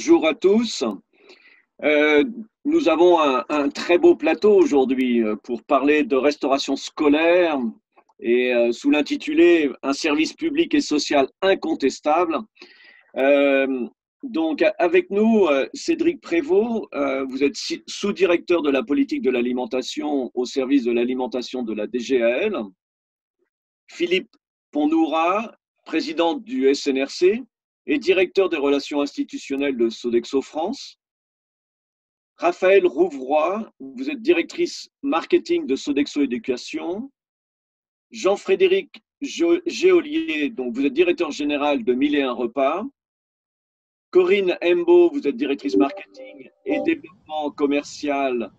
bonjour à tous. Euh, Nous avons un très beau plateau aujourd'hui pour parler de restauration scolaire et sous l'intitulé Un service public et social incontestable. Euh, donc avec nous, Cédric Prévost, vous êtes sous-directeur de la politique de l'alimentation au service de l'alimentation de la DGAL. Philippe Ponnoura, président du SNRC et directeur des relations institutionnelles de Sodexo France. Raphaël Rouvroy, vous êtes directrice marketing de Sodexo Éducation. Jean-Frédéric Géolier, donc vous êtes directeur général de Mille et un repas. Corinne Embo, vous êtes directrice marketing et développement commercial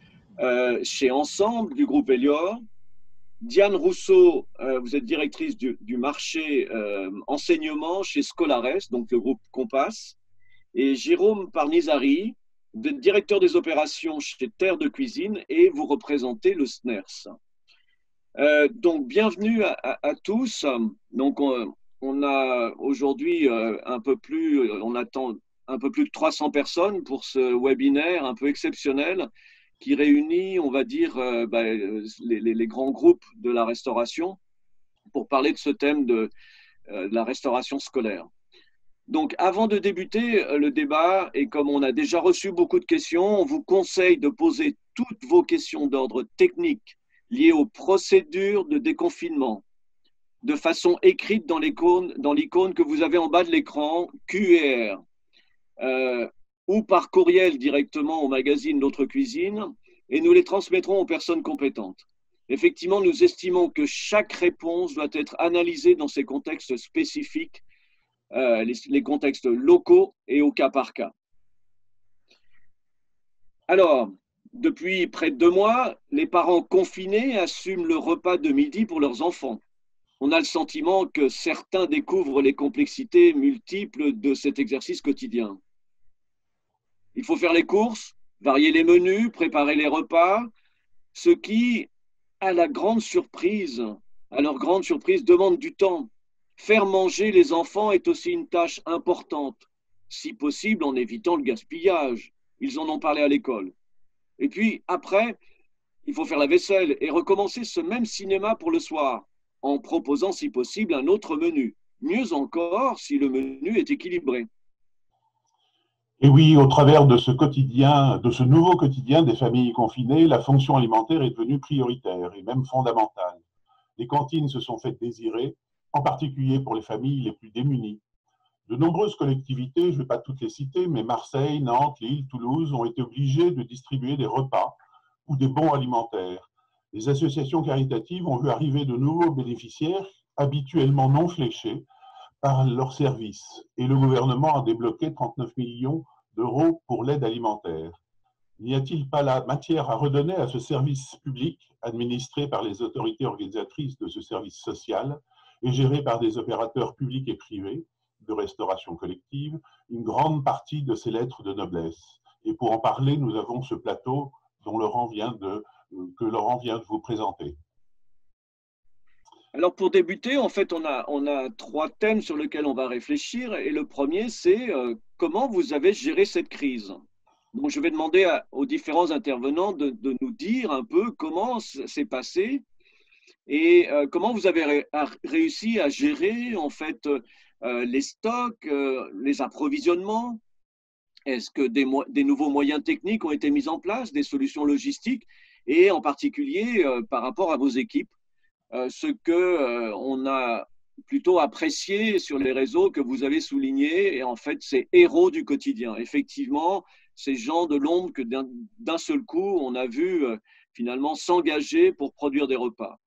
chez Ensemble du groupe Elior. Diane Rousseau, vous êtes directrice du marché enseignement chez Scolares, donc le groupe Compass. Et Jérôme Parnizari, vous êtes directeur des opérations chez Terre de Cuisine et vous représentez le SNERS. Donc, bienvenue à tous. Donc, on a aujourd'hui on attend un peu plus de 300 personnes pour ce webinaire un peu exceptionnel qui réunit, on va dire, les grands groupes de la restauration pour parler de ce thème de la restauration scolaire. Donc, avant de débuter le débat, et comme on a déjà reçu beaucoup de questions, on vous conseille de poser toutes vos questions d'ordre technique liées aux procédures de déconfinement de façon écrite dans l'icône que vous avez en bas de l'écran, QR, ou par courriel directement au magazine Notre Cuisine, et nous les transmettrons aux personnes compétentes. Effectivement, nous estimons que chaque réponse doit être analysée dans ses contextes spécifiques, les contextes locaux et au cas par cas. Alors, depuis près de 2 mois, les parents confinés assument le repas de midi pour leurs enfants. On a le sentiment que certains découvrent les complexités multiples de cet exercice quotidien. Il faut faire les courses, varier les menus, préparer les repas, ce qui, à leur grande surprise, demande du temps. Faire manger les enfants est aussi une tâche importante, si possible en évitant le gaspillage. Ils en ont parlé à l'école. Et puis après, il faut faire la vaisselle et recommencer ce même cinéma pour le soir, en proposant si possible un autre menu. Mieux encore si le menu est équilibré. Et oui, au travers de ce quotidien, de ce nouveau quotidien des familles confinées, la fonction alimentaire est devenue prioritaire et même fondamentale. Les cantines se sont faites désirer, en particulier pour les familles les plus démunies. De nombreuses collectivités, je ne vais pas toutes les citer, mais Marseille, Nantes, Lille, Toulouse ont été obligées de distribuer des repas ou des bons alimentaires. Les associations caritatives ont vu arriver de nouveaux bénéficiaires, habituellement non fléchés, par leurs services. Et le gouvernement a débloqué 39 millions d'euros pour l'aide alimentaire. N'y a-t-il pas la matière à redonner à ce service public administré par les autorités organisatrices de ce service social et géré par des opérateurs publics et privés de restauration collective, une grande partie de ces lettres de noblesse? Et pour en parler, nous avons ce plateau que Laurent vient de vous présenter. Alors pour débuter, en fait, on a 3 thèmes sur lesquels on va réfléchir. Et le premier, c'est comment vous avez géré cette crise. Donc je vais demander aux différents intervenants de nous dire un peu comment c'est passé et comment vous avez réussi à gérer en fait les stocks, les approvisionnements. Est-ce que des nouveaux moyens techniques ont été mis en place, des solutions logistiques et en particulier par rapport à vos équipes? Ce qu'on a plutôt apprécié sur les réseaux que vous avez souligné, et en fait, ces héros du quotidien. Effectivement, ces gens de l'ombre que d'un seul coup, on a vu finalement s'engager pour produire des repas.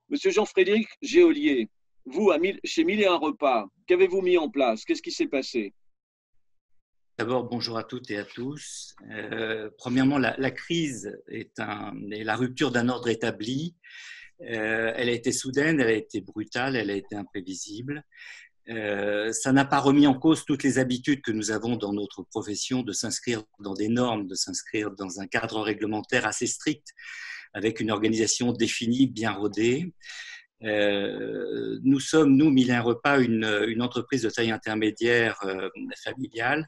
Monsieur Jean-Frédéric Géolier, vous, chez Mille et un repas, qu'avez-vous mis en place? Qu'est-ce qui s'est passé? D'abord, bonjour à toutes et à tous. Premièrement, la crise est la rupture d'un ordre établi. Elle a été soudaine, elle a été brutale, elle a été imprévisible. Ça n'a pas remis en cause toutes les habitudes que nous avons dans notre profession de s'inscrire dans des normes, de s'inscrire dans un cadre réglementaire assez strict, avec une organisation définie, bien rodée. Nous sommes, Mille et un repas, une entreprise de taille intermédiaire familiale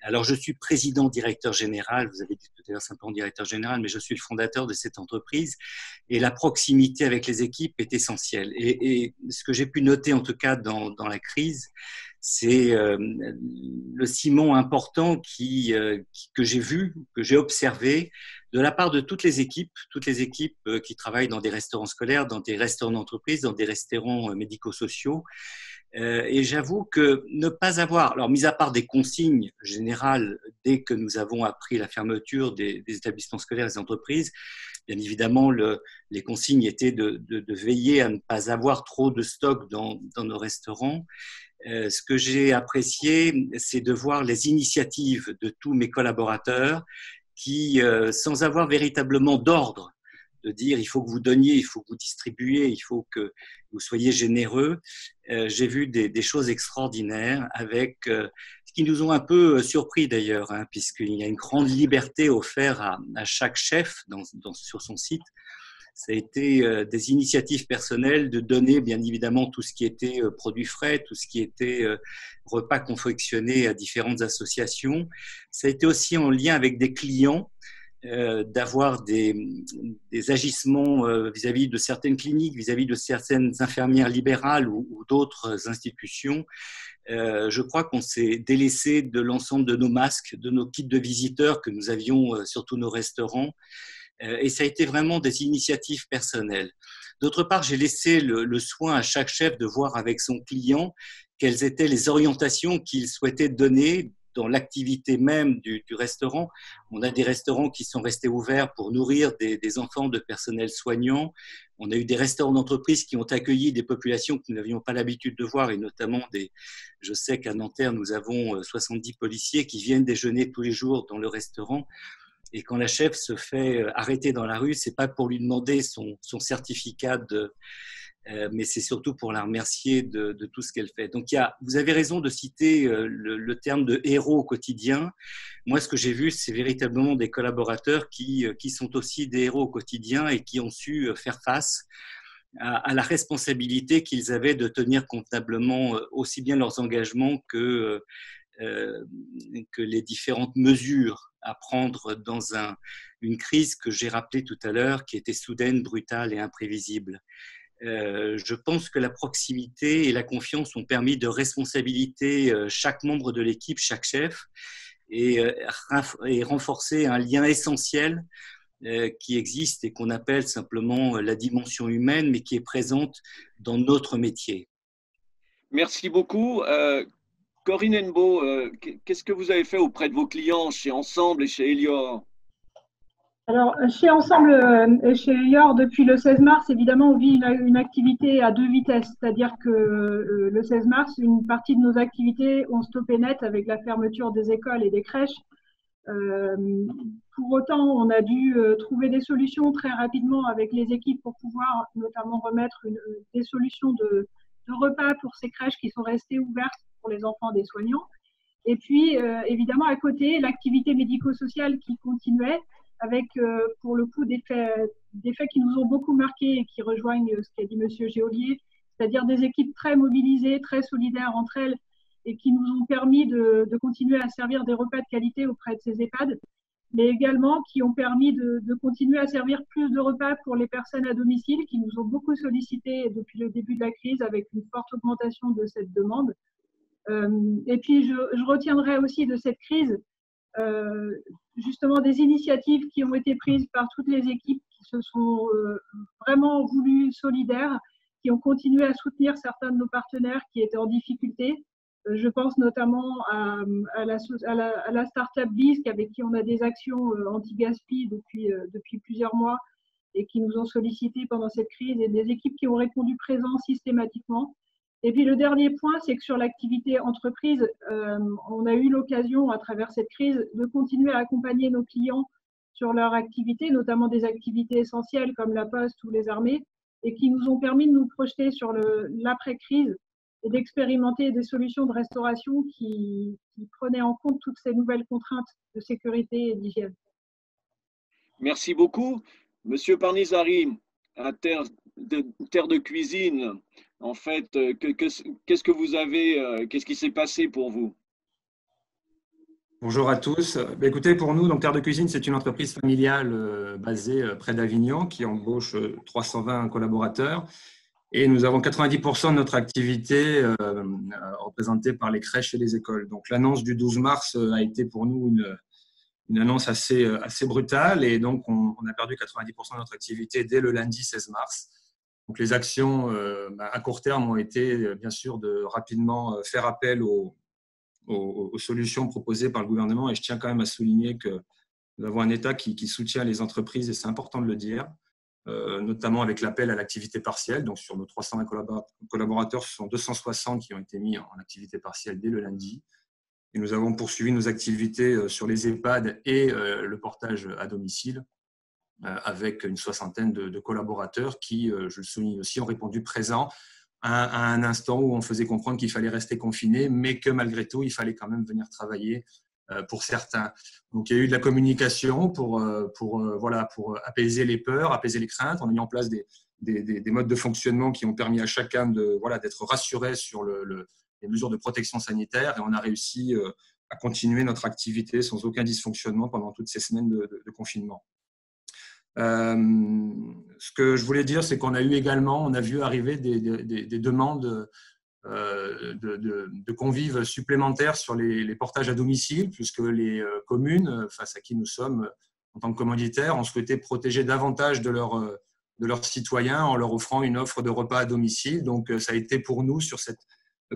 Alors, je suis président directeur général, vous avez dit tout à l'heure simplement directeur général, mais je suis le fondateur de cette entreprise et la proximité avec les équipes est essentielle. Et ce que j'ai pu noter en tout cas dans la crise, c'est le ciment important que j'ai vu, que j'ai observé de la part de toutes les équipes qui travaillent dans des restaurants scolaires, dans des restaurants d'entreprise, dans des restaurants médico-sociaux. Et j'avoue que ne pas avoir, alors mis à part des consignes générales dès que nous avons appris la fermeture des établissements scolaires et des entreprises, bien évidemment, les consignes étaient de veiller à ne pas avoir trop de stock dans nos restaurants. Ce que j'ai apprécié, c'est de voir les initiatives de tous mes collaborateurs qui, sans avoir véritablement d'ordre, de dire il faut que vous donniez, il faut que vous distribuiez, il faut que vous soyez généreux. J'ai vu des choses extraordinaires avec ce qui nous ont un peu surpris d'ailleurs, hein, puisqu'il y a une grande liberté offerte à chaque chef sur son site. Ça a été des initiatives personnelles de donner bien évidemment tout ce qui était produits frais, tout ce qui était repas confectionnés à différentes associations. Ça a été aussi en lien avec des clients, d'avoir des agissements vis-à-vis de certaines cliniques, vis-à-vis de certaines infirmières libérales ou d'autres institutions. Je crois qu'on s'est délaissé de l'ensemble de nos masques, de nos kits de visiteurs que nous avions sur tous nos restaurants. Et ça a été vraiment des initiatives personnelles. D'autre part, j'ai laissé le soin à chaque chef de voir avec son client quelles étaient les orientations qu'il souhaitait donner dans l'activité même du restaurant. On a des restaurants qui sont restés ouverts pour nourrir des enfants de personnel soignant. On a eu des restaurants d'entreprise qui ont accueilli des populations que nous n'avions pas l'habitude de voir, et notamment je sais qu'à Nanterre, nous avons 70 policiers qui viennent déjeuner tous les jours dans le restaurant. Et quand la chef se fait arrêter dans la rue, c'est pas pour lui demander son certificat mais c'est surtout pour la remercier de tout ce qu'elle fait. Donc, vous avez raison de citer le terme de héros au quotidien. Moi, ce que j'ai vu, c'est véritablement des collaborateurs qui sont aussi des héros au quotidien et qui ont su faire face à la responsabilité qu'ils avaient de tenir convenablement aussi bien leurs engagements que les différentes mesures à prendre dans une crise que j'ai rappelée tout à l'heure, qui était soudaine, brutale et imprévisible. Je pense que la proximité et la confiance ont permis de responsabiliser chaque membre de l'équipe, chaque chef, et renforcer un lien essentiel qui existe et qu'on appelle simplement la dimension humaine, mais qui est présente dans notre métier. Merci beaucoup. Corinne Hennebeau, qu'est-ce que vous avez fait auprès de vos clients chez Ensemble et chez Elior? Alors, chez Ensemble et chez Elior, depuis le 16 mars, évidemment, on vit une activité à deux vitesses. C'est-à-dire que le 16 mars, une partie de nos activités ont stoppé net avec la fermeture des écoles et des crèches. Pour autant, on a dû trouver des solutions très rapidement avec les équipes pour pouvoir notamment remettre des solutions de repas pour ces crèches qui sont restées ouvertes pour les enfants des soignants. Et puis, évidemment, à côté, l'activité médico-sociale qui continuait avec, pour le coup, des faits qui nous ont beaucoup marqués et qui rejoignent ce qu'a dit M. Géolier, c'est-à-dire des équipes très mobilisées, très solidaires entre elles et qui nous ont permis de continuer à servir des repas de qualité auprès de ces EHPAD, mais également qui ont permis de continuer à servir plus de repas pour les personnes à domicile qui nous ont beaucoup sollicité depuis le début de la crise avec une forte augmentation de cette demande. Et puis, je retiendrai aussi de cette crise justement des initiatives qui ont été prises par toutes les équipes qui se sont vraiment voulues solidaires, qui ont continué à soutenir certains de nos partenaires qui étaient en difficulté. Je pense notamment à la Startup Biz avec qui on a des actions anti-gaspi depuis plusieurs mois et qui nous ont sollicité pendant cette crise, et des équipes qui ont répondu présent systématiquement. Et puis le dernier point, c'est que sur l'activité entreprise, on a eu l'occasion à travers cette crise de continuer à accompagner nos clients sur leur activité, notamment des activités essentielles comme la poste ou les armées, et qui nous ont permis de nous projeter sur l'après-crise et d'expérimenter des solutions de restauration qui prenaient en compte toutes ces nouvelles contraintes de sécurité et d'hygiène. Merci beaucoup. Monsieur Parnizari, à terre de cuisine, en fait, qu'est-ce que vous avez, qu'est-ce qui s'est passé pour vous? Bonjour à tous. Écoutez, pour nous, donc Terre de Cuisine, c'est une entreprise familiale basée près d'Avignon qui embauche 320 collaborateurs. Et nous avons 90% de notre activité représentée par les crèches et les écoles. Donc l'annonce du 12 mars a été pour nous une annonce assez brutale. Et donc on a perdu 90% de notre activité dès le lundi 16 mars. Donc les actions à court terme ont été bien sûr de rapidement faire appel aux solutions proposées par le gouvernement. Et je tiens quand même à souligner que nous avons un État qui soutient les entreprises, et c'est important de le dire, notamment avec l'appel à l'activité partielle. Donc, sur nos 320 collaborateurs, ce sont 260 qui ont été mis en activité partielle dès le lundi. Et nous avons poursuivi nos activités sur les EHPAD et le portage à domicile avec une soixantaine de collaborateurs qui, je le souligne aussi, ont répondu présents à un instant où on faisait comprendre qu'il fallait rester confiné, mais que malgré tout, il fallait quand même venir travailler pour certains. Donc, il y a eu de la communication pour apaiser les peurs, apaiser les craintes. On a mis en place des modes de fonctionnement qui ont permis à chacun d'être rassuré sur les mesures de protection sanitaire, et on a réussi à continuer notre activité sans aucun dysfonctionnement pendant toutes ces semaines de confinement. Ce que je voulais dire, c'est qu'on a eu également, on a vu arriver des demandes de convives supplémentaires sur les portages à domicile, puisque les communes, face à qui nous sommes en tant que commanditaires, ont souhaité protéger davantage de leurs citoyens en leur offrant une offre de repas à domicile. Donc, ça a été pour nous, sur cette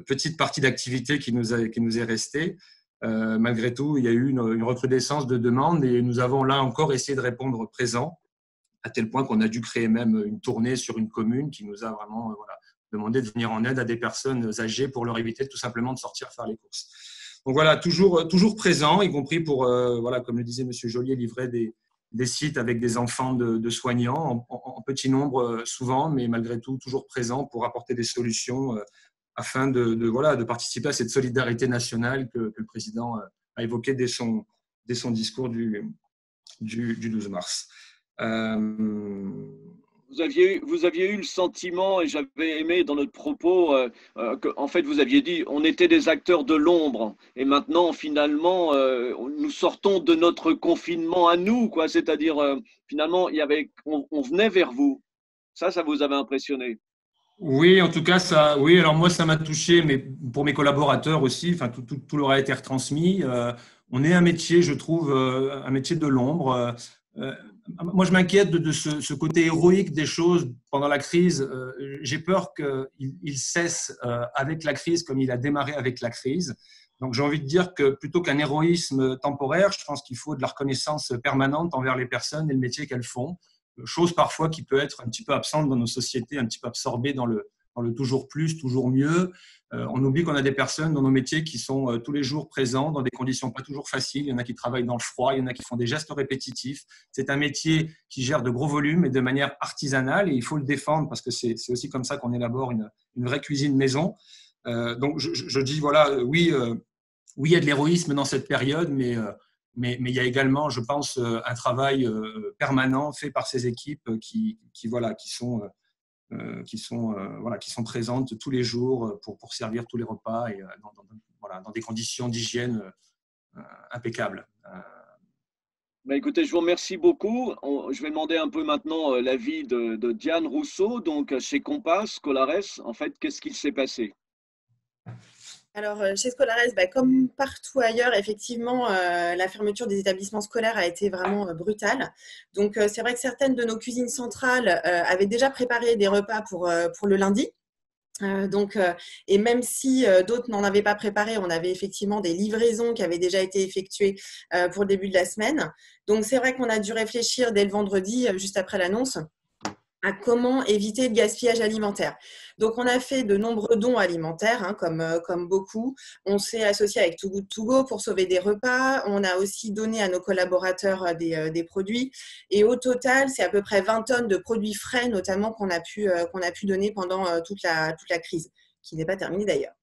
petite partie d'activité qui nous est restée, malgré tout, il y a eu une recrudescence de demandes, et nous avons là encore essayé de répondre présent, à tel point qu'on a dû créer même une tournée sur une commune qui nous a vraiment demandé de venir en aide à des personnes âgées pour leur éviter tout simplement de sortir faire les courses. Donc voilà, toujours présent, y compris pour, comme le disait M. Joliet, livrer des sites avec des enfants de soignants, en petit nombre souvent, mais malgré tout toujours présent pour apporter des solutions afin de participer à cette solidarité nationale que le président a évoquée dès son discours du 12 mars. Vous aviez eu le sentiment, et j'avais aimé dans notre propos, qu'en fait vous aviez dit on était des acteurs de l'ombre, et maintenant finalement nous sortons de notre confinement à nous, quoi. C'est-à-dire finalement on venait vers vous. Ça vous avait impressionné? Oui, en tout cas, oui. Alors moi, ça m'a touché, mais pour mes collaborateurs aussi. Enfin, tout leur a été retransmis. On est un métier, je trouve, un métier de l'ombre. Moi, je m'inquiète de ce côté héroïque des choses pendant la crise. J'ai peur qu'il cesse avec la crise, comme il a démarré avec la crise. Donc, j'ai envie de dire que plutôt qu'un héroïsme temporaire, je pense qu'il faut de la reconnaissance permanente envers les personnes et le métier qu'elles font. Chose parfois qui peut être un petit peu absente dans nos sociétés, un petit peu absorbée dans le toujours plus, toujours mieux. On oublie qu'on a des personnes dans nos métiers qui sont tous les jours présents dans des conditions pas toujours faciles. Il y en a qui travaillent dans le froid, il y en a qui font des gestes répétitifs. C'est un métier qui gère de gros volumes et de manière artisanale, et il faut le défendre parce que c'est aussi comme ça qu'on élabore une vraie cuisine maison. Donc je dis oui, il y a de l'héroïsme dans cette période, mais il y a également, je pense, un travail permanent fait par ces équipes qui sont présentes tous les jours pour servir tous les repas et dans des conditions d'hygiène impeccables. Écoutez, je vous remercie beaucoup. Je vais demander un peu maintenant l'avis de Diane Rousseau, donc chez Compass Scolares. En fait, qu'est-ce qu'il s'est passé? Alors, chez Scolares, comme partout ailleurs, effectivement, la fermeture des établissements scolaires a été vraiment brutale. Donc, c'est vrai que certaines de nos cuisines centrales avaient déjà préparé des repas pour le lundi. Et même si d'autres n'en avaient pas préparé, on avait effectivement des livraisons qui avaient déjà été effectuées pour le début de la semaine. Donc, c'est vrai qu'on a dû réfléchir dès le vendredi, juste après l'annonce, à comment éviter le gaspillage alimentaire. Donc, on a fait de nombreux dons alimentaires, comme beaucoup. On s'est associé avec Too Good To Go pour sauver des repas. On a aussi donné à nos collaborateurs des produits. Et au total, c'est à peu près 20 tonnes de produits frais, notamment, qu'on a pu donner pendant toute la crise, qui n'est pas terminée d'ailleurs.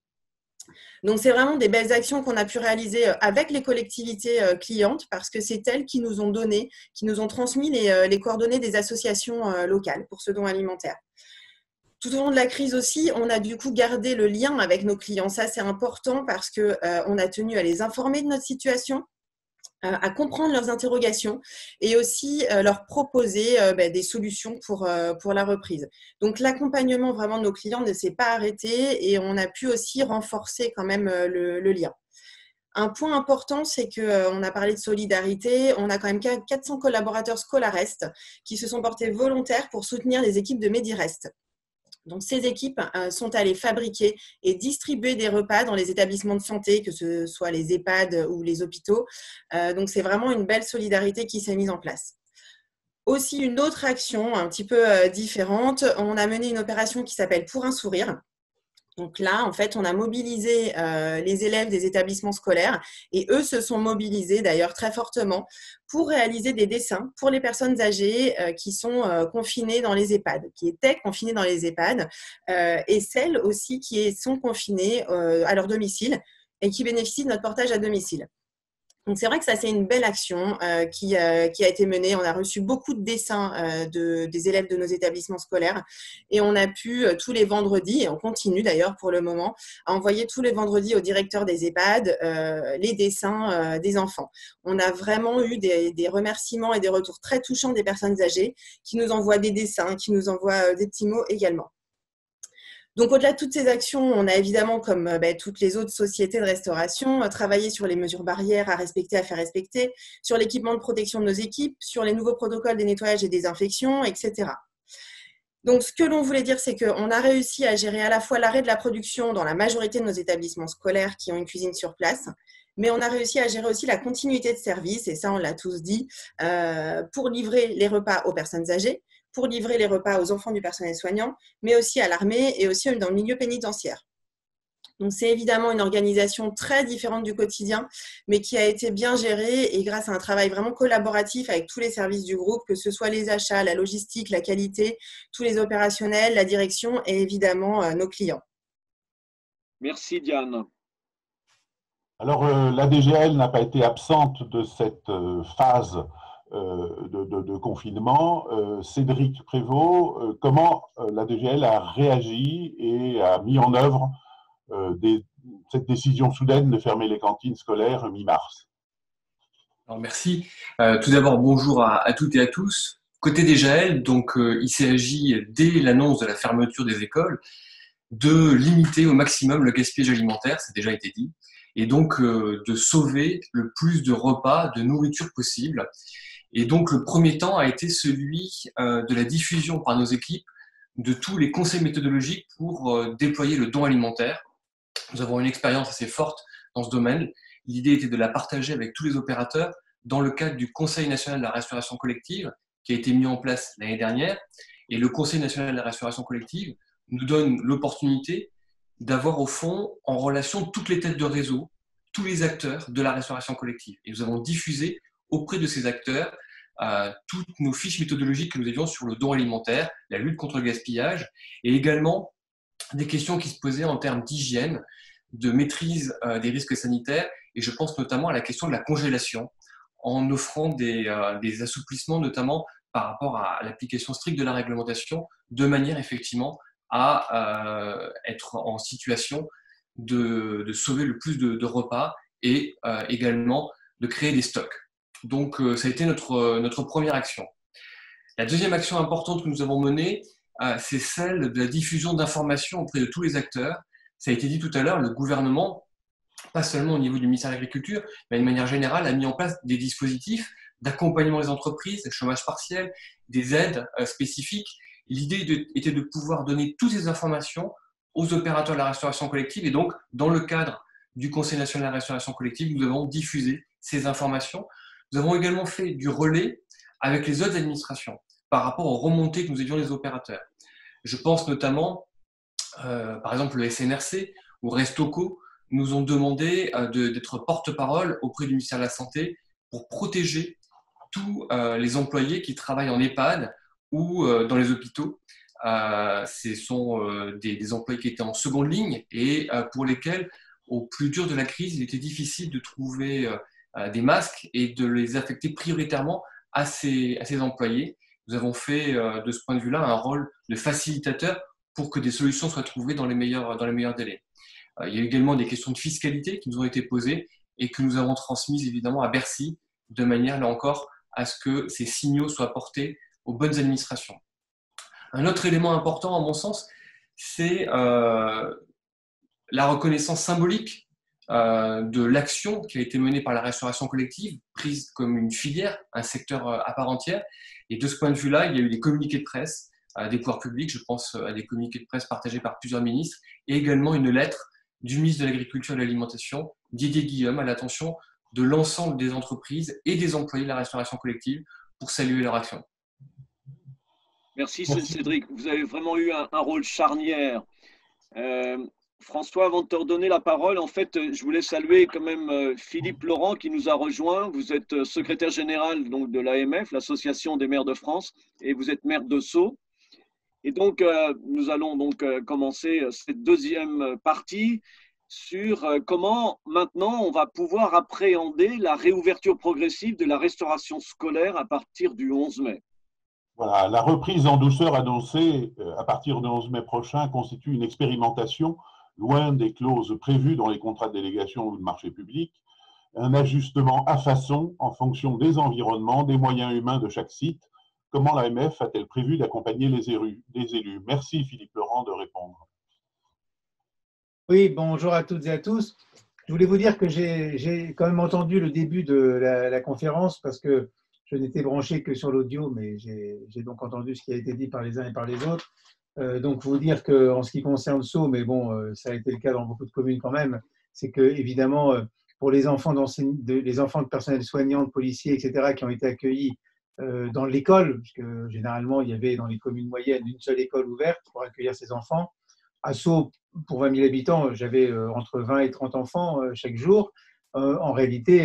Donc, c'est vraiment des belles actions qu'on a pu réaliser avec les collectivités clientes parce que c'est elles qui nous ont transmis les coordonnées des associations locales pour ce don alimentaire. Tout au long de la crise aussi, on a du coup gardé le lien avec nos clients. Ça, c'est important parce qu'on a tenu à les informer de notre situation, à comprendre leurs interrogations et aussi leur proposer des solutions pour la reprise. Donc l'accompagnement vraiment de nos clients ne s'est pas arrêté et on a pu aussi renforcer quand même le lien. Un point important, c'est qu'on a parlé de solidarité. On a quand même 400 collaborateurs Scolarest qui se sont portés volontaires pour soutenir les équipes de Medirest. Donc, ces équipes sont allées fabriquer et distribuer des repas dans les établissements de santé, que ce soit les EHPAD ou les hôpitaux. Donc, c'est vraiment une belle solidarité qui s'est mise en place. Aussi, une autre action un petit peu différente, on a mené une opération qui s'appelle Pour un sourire. Donc là, en fait, on a mobilisé les élèves des établissements scolaires et eux se sont mobilisés d'ailleurs très fortement pour réaliser des dessins pour les personnes âgées qui sont confinées dans les EHPAD, qui étaient confinées dans les EHPAD et celles aussi qui sont confinées à leur domicile et qui bénéficient de notre portage à domicile. Donc, c'est vrai que ça, c'est une belle action qui a été menée. On a reçu beaucoup de dessins des élèves de nos établissements scolaires et on a pu tous les vendredis, et on continue d'ailleurs pour le moment, à envoyer tous les vendredis au directeur des EHPAD les dessins des enfants. On a vraiment eu des remerciements et des retours très touchants des personnes âgées qui nous envoient des dessins, qui nous envoient des petits mots également. Donc, au-delà de toutes ces actions, on a évidemment, comme toutes les autres sociétés de restauration, travaillé sur les mesures barrières à respecter, à faire respecter, sur l'équipement de protection de nos équipes, sur les nouveaux protocoles des nettoyages et désinfections, etc. Donc, ce que l'on voulait dire, c'est qu'on a réussi à gérer à la fois l'arrêt de la production dans la majorité de nos établissements scolaires qui ont une cuisine sur place, mais on a réussi à gérer aussi la continuité de service, et ça, on l'a tous dit, pour livrer les repas aux personnes âgées, pour livrer les repas aux enfants du personnel soignant, mais aussi à l'armée et aussi dans le milieu pénitentiaire. Donc, c'est évidemment une organisation très différente du quotidien, mais qui a été bien gérée et grâce à un travail vraiment collaboratif avec tous les services du groupe, que ce soit les achats, la logistique, la qualité, tous les opérationnels, la direction et évidemment nos clients. Merci Diane. Alors, la DGL n'a pas été absente de cette phase de confinement. Cédric Prévost, comment la DGL a réagi et a mis en œuvre cette décision soudaine de fermer les cantines scolaires mi-mars? Alors, merci. Tout d'abord, bonjour à toutes et à tous. Côté DGL, donc, il s'agit, dès l'annonce de la fermeture des écoles, de limiter au maximum le gaspillage alimentaire, ça a déjà été dit, et donc de sauver le plus de repas, de nourriture possible. Et donc, le premier temps a été celui de la diffusion par nos équipes de tous les conseils méthodologiques pour déployer le don alimentaire. Nous avons une expérience assez forte dans ce domaine. L'idée était de la partager avec tous les opérateurs dans le cadre du Conseil national de la restauration collective qui a été mis en place l'année dernière. Et le Conseil national de la restauration collective nous donne l'opportunité d'avoir au fond en relation toutes les têtes de réseau, tous les acteurs de la restauration collective. Et nous avons diffusé auprès de ces acteurs toutes nos fiches méthodologiques que nous avions sur le don alimentaire, la lutte contre le gaspillage et également des questions qui se posaient en termes d'hygiène, de maîtrise des risques sanitaires et je pense notamment à la question de la congélation en offrant des assouplissements notamment par rapport à l'application stricte de la réglementation de manière effectivement à être en situation de sauver le plus de repas et également de créer des stocks. Donc, ça a été notre première action. La deuxième action importante que nous avons menée, c'est celle de la diffusion d'informations auprès de tous les acteurs. Ça a été dit tout à l'heure, le gouvernement, pas seulement au niveau du ministère de l'Agriculture, mais de manière générale, a mis en place des dispositifs d'accompagnement des entreprises, chômage partiel, des aides spécifiques. L'idée était de pouvoir donner toutes ces informations aux opérateurs de la restauration collective et donc, dans le cadre du Conseil national de la restauration collective, nous avons diffusé ces informations. Nous avons également fait du relais avec les autres administrations par rapport aux remontées que nous avions des opérateurs. Je pense notamment, par exemple, le SNRC ou Restoco nous ont demandé d'être porte-parole auprès du ministère de la Santé pour protéger tous les employés qui travaillent en EHPAD ou dans les hôpitaux. Ce sont des employés qui étaient en seconde ligne et pour lesquels, au plus dur de la crise, il était difficile de trouver des masques et de les affecter prioritairement à ces employés. Nous avons fait de ce point de vue-là un rôle de facilitateur pour que des solutions soient trouvées dans les meilleurs délais. Il y a également des questions de fiscalité qui nous ont été posées et que nous avons transmises évidemment à Bercy de manière, là encore, à ce que ces signaux soient portés aux bonnes administrations. Un autre élément important, à mon sens, c'est la reconnaissance symbolique de l'action qui a été menée par la restauration collective, prise comme une filière, un secteur à part entière. Et de ce point de vue-là, il y a eu des communiqués de presse des pouvoirs publics, je pense à des communiqués de presse partagés par plusieurs ministres, et également une lettre du ministre de l'Agriculture et de l'Alimentation, Didier Guillaume, à l'attention de l'ensemble des entreprises et des employés de la restauration collective pour saluer leur action. Merci Cédric, vous avez vraiment eu un rôle charnière. François, avant de te redonner la parole, en fait, je voulais saluer quand même Philippe Laurent qui nous a rejoint. Vous êtes secrétaire général donc, de l'AMF, l'Association des maires de France, et vous êtes maire de Sceaux. Et donc, nous allons donc commencer cette deuxième partie sur comment maintenant on va pouvoir appréhender la réouverture progressive de la restauration scolaire à partir du 11 mai. Voilà, la reprise en douceur annoncée à partir du 11 mai prochain constitue une expérimentation loin des clauses prévues dans les contrats de délégation ou de marché public, un ajustement à façon en fonction des environnements, des moyens humains de chaque site. Comment l'AMF a-t-elle prévu d'accompagner les élus? Merci Philippe Laurent de répondre. Oui, bonjour à toutes et à tous. Je voulais vous dire que j'ai quand même entendu le début de la conférence parce que je n'étais branché que sur l'audio, mais j'ai donc entendu ce qui a été dit par les uns et par les autres. Donc, vous dire qu'en ce qui concerne Sceaux, mais bon, ça a été le cas dans beaucoup de communes quand même, c'est que évidemment, pour les enfants de personnel soignants, de policiers, etc., qui ont été accueillis dans l'école, puisque généralement, il y avait dans les communes moyennes une seule école ouverte pour accueillir ces enfants. À Sceaux, pour 20 000 habitants, j'avais entre 20 et 30 enfants chaque jour. En réalité,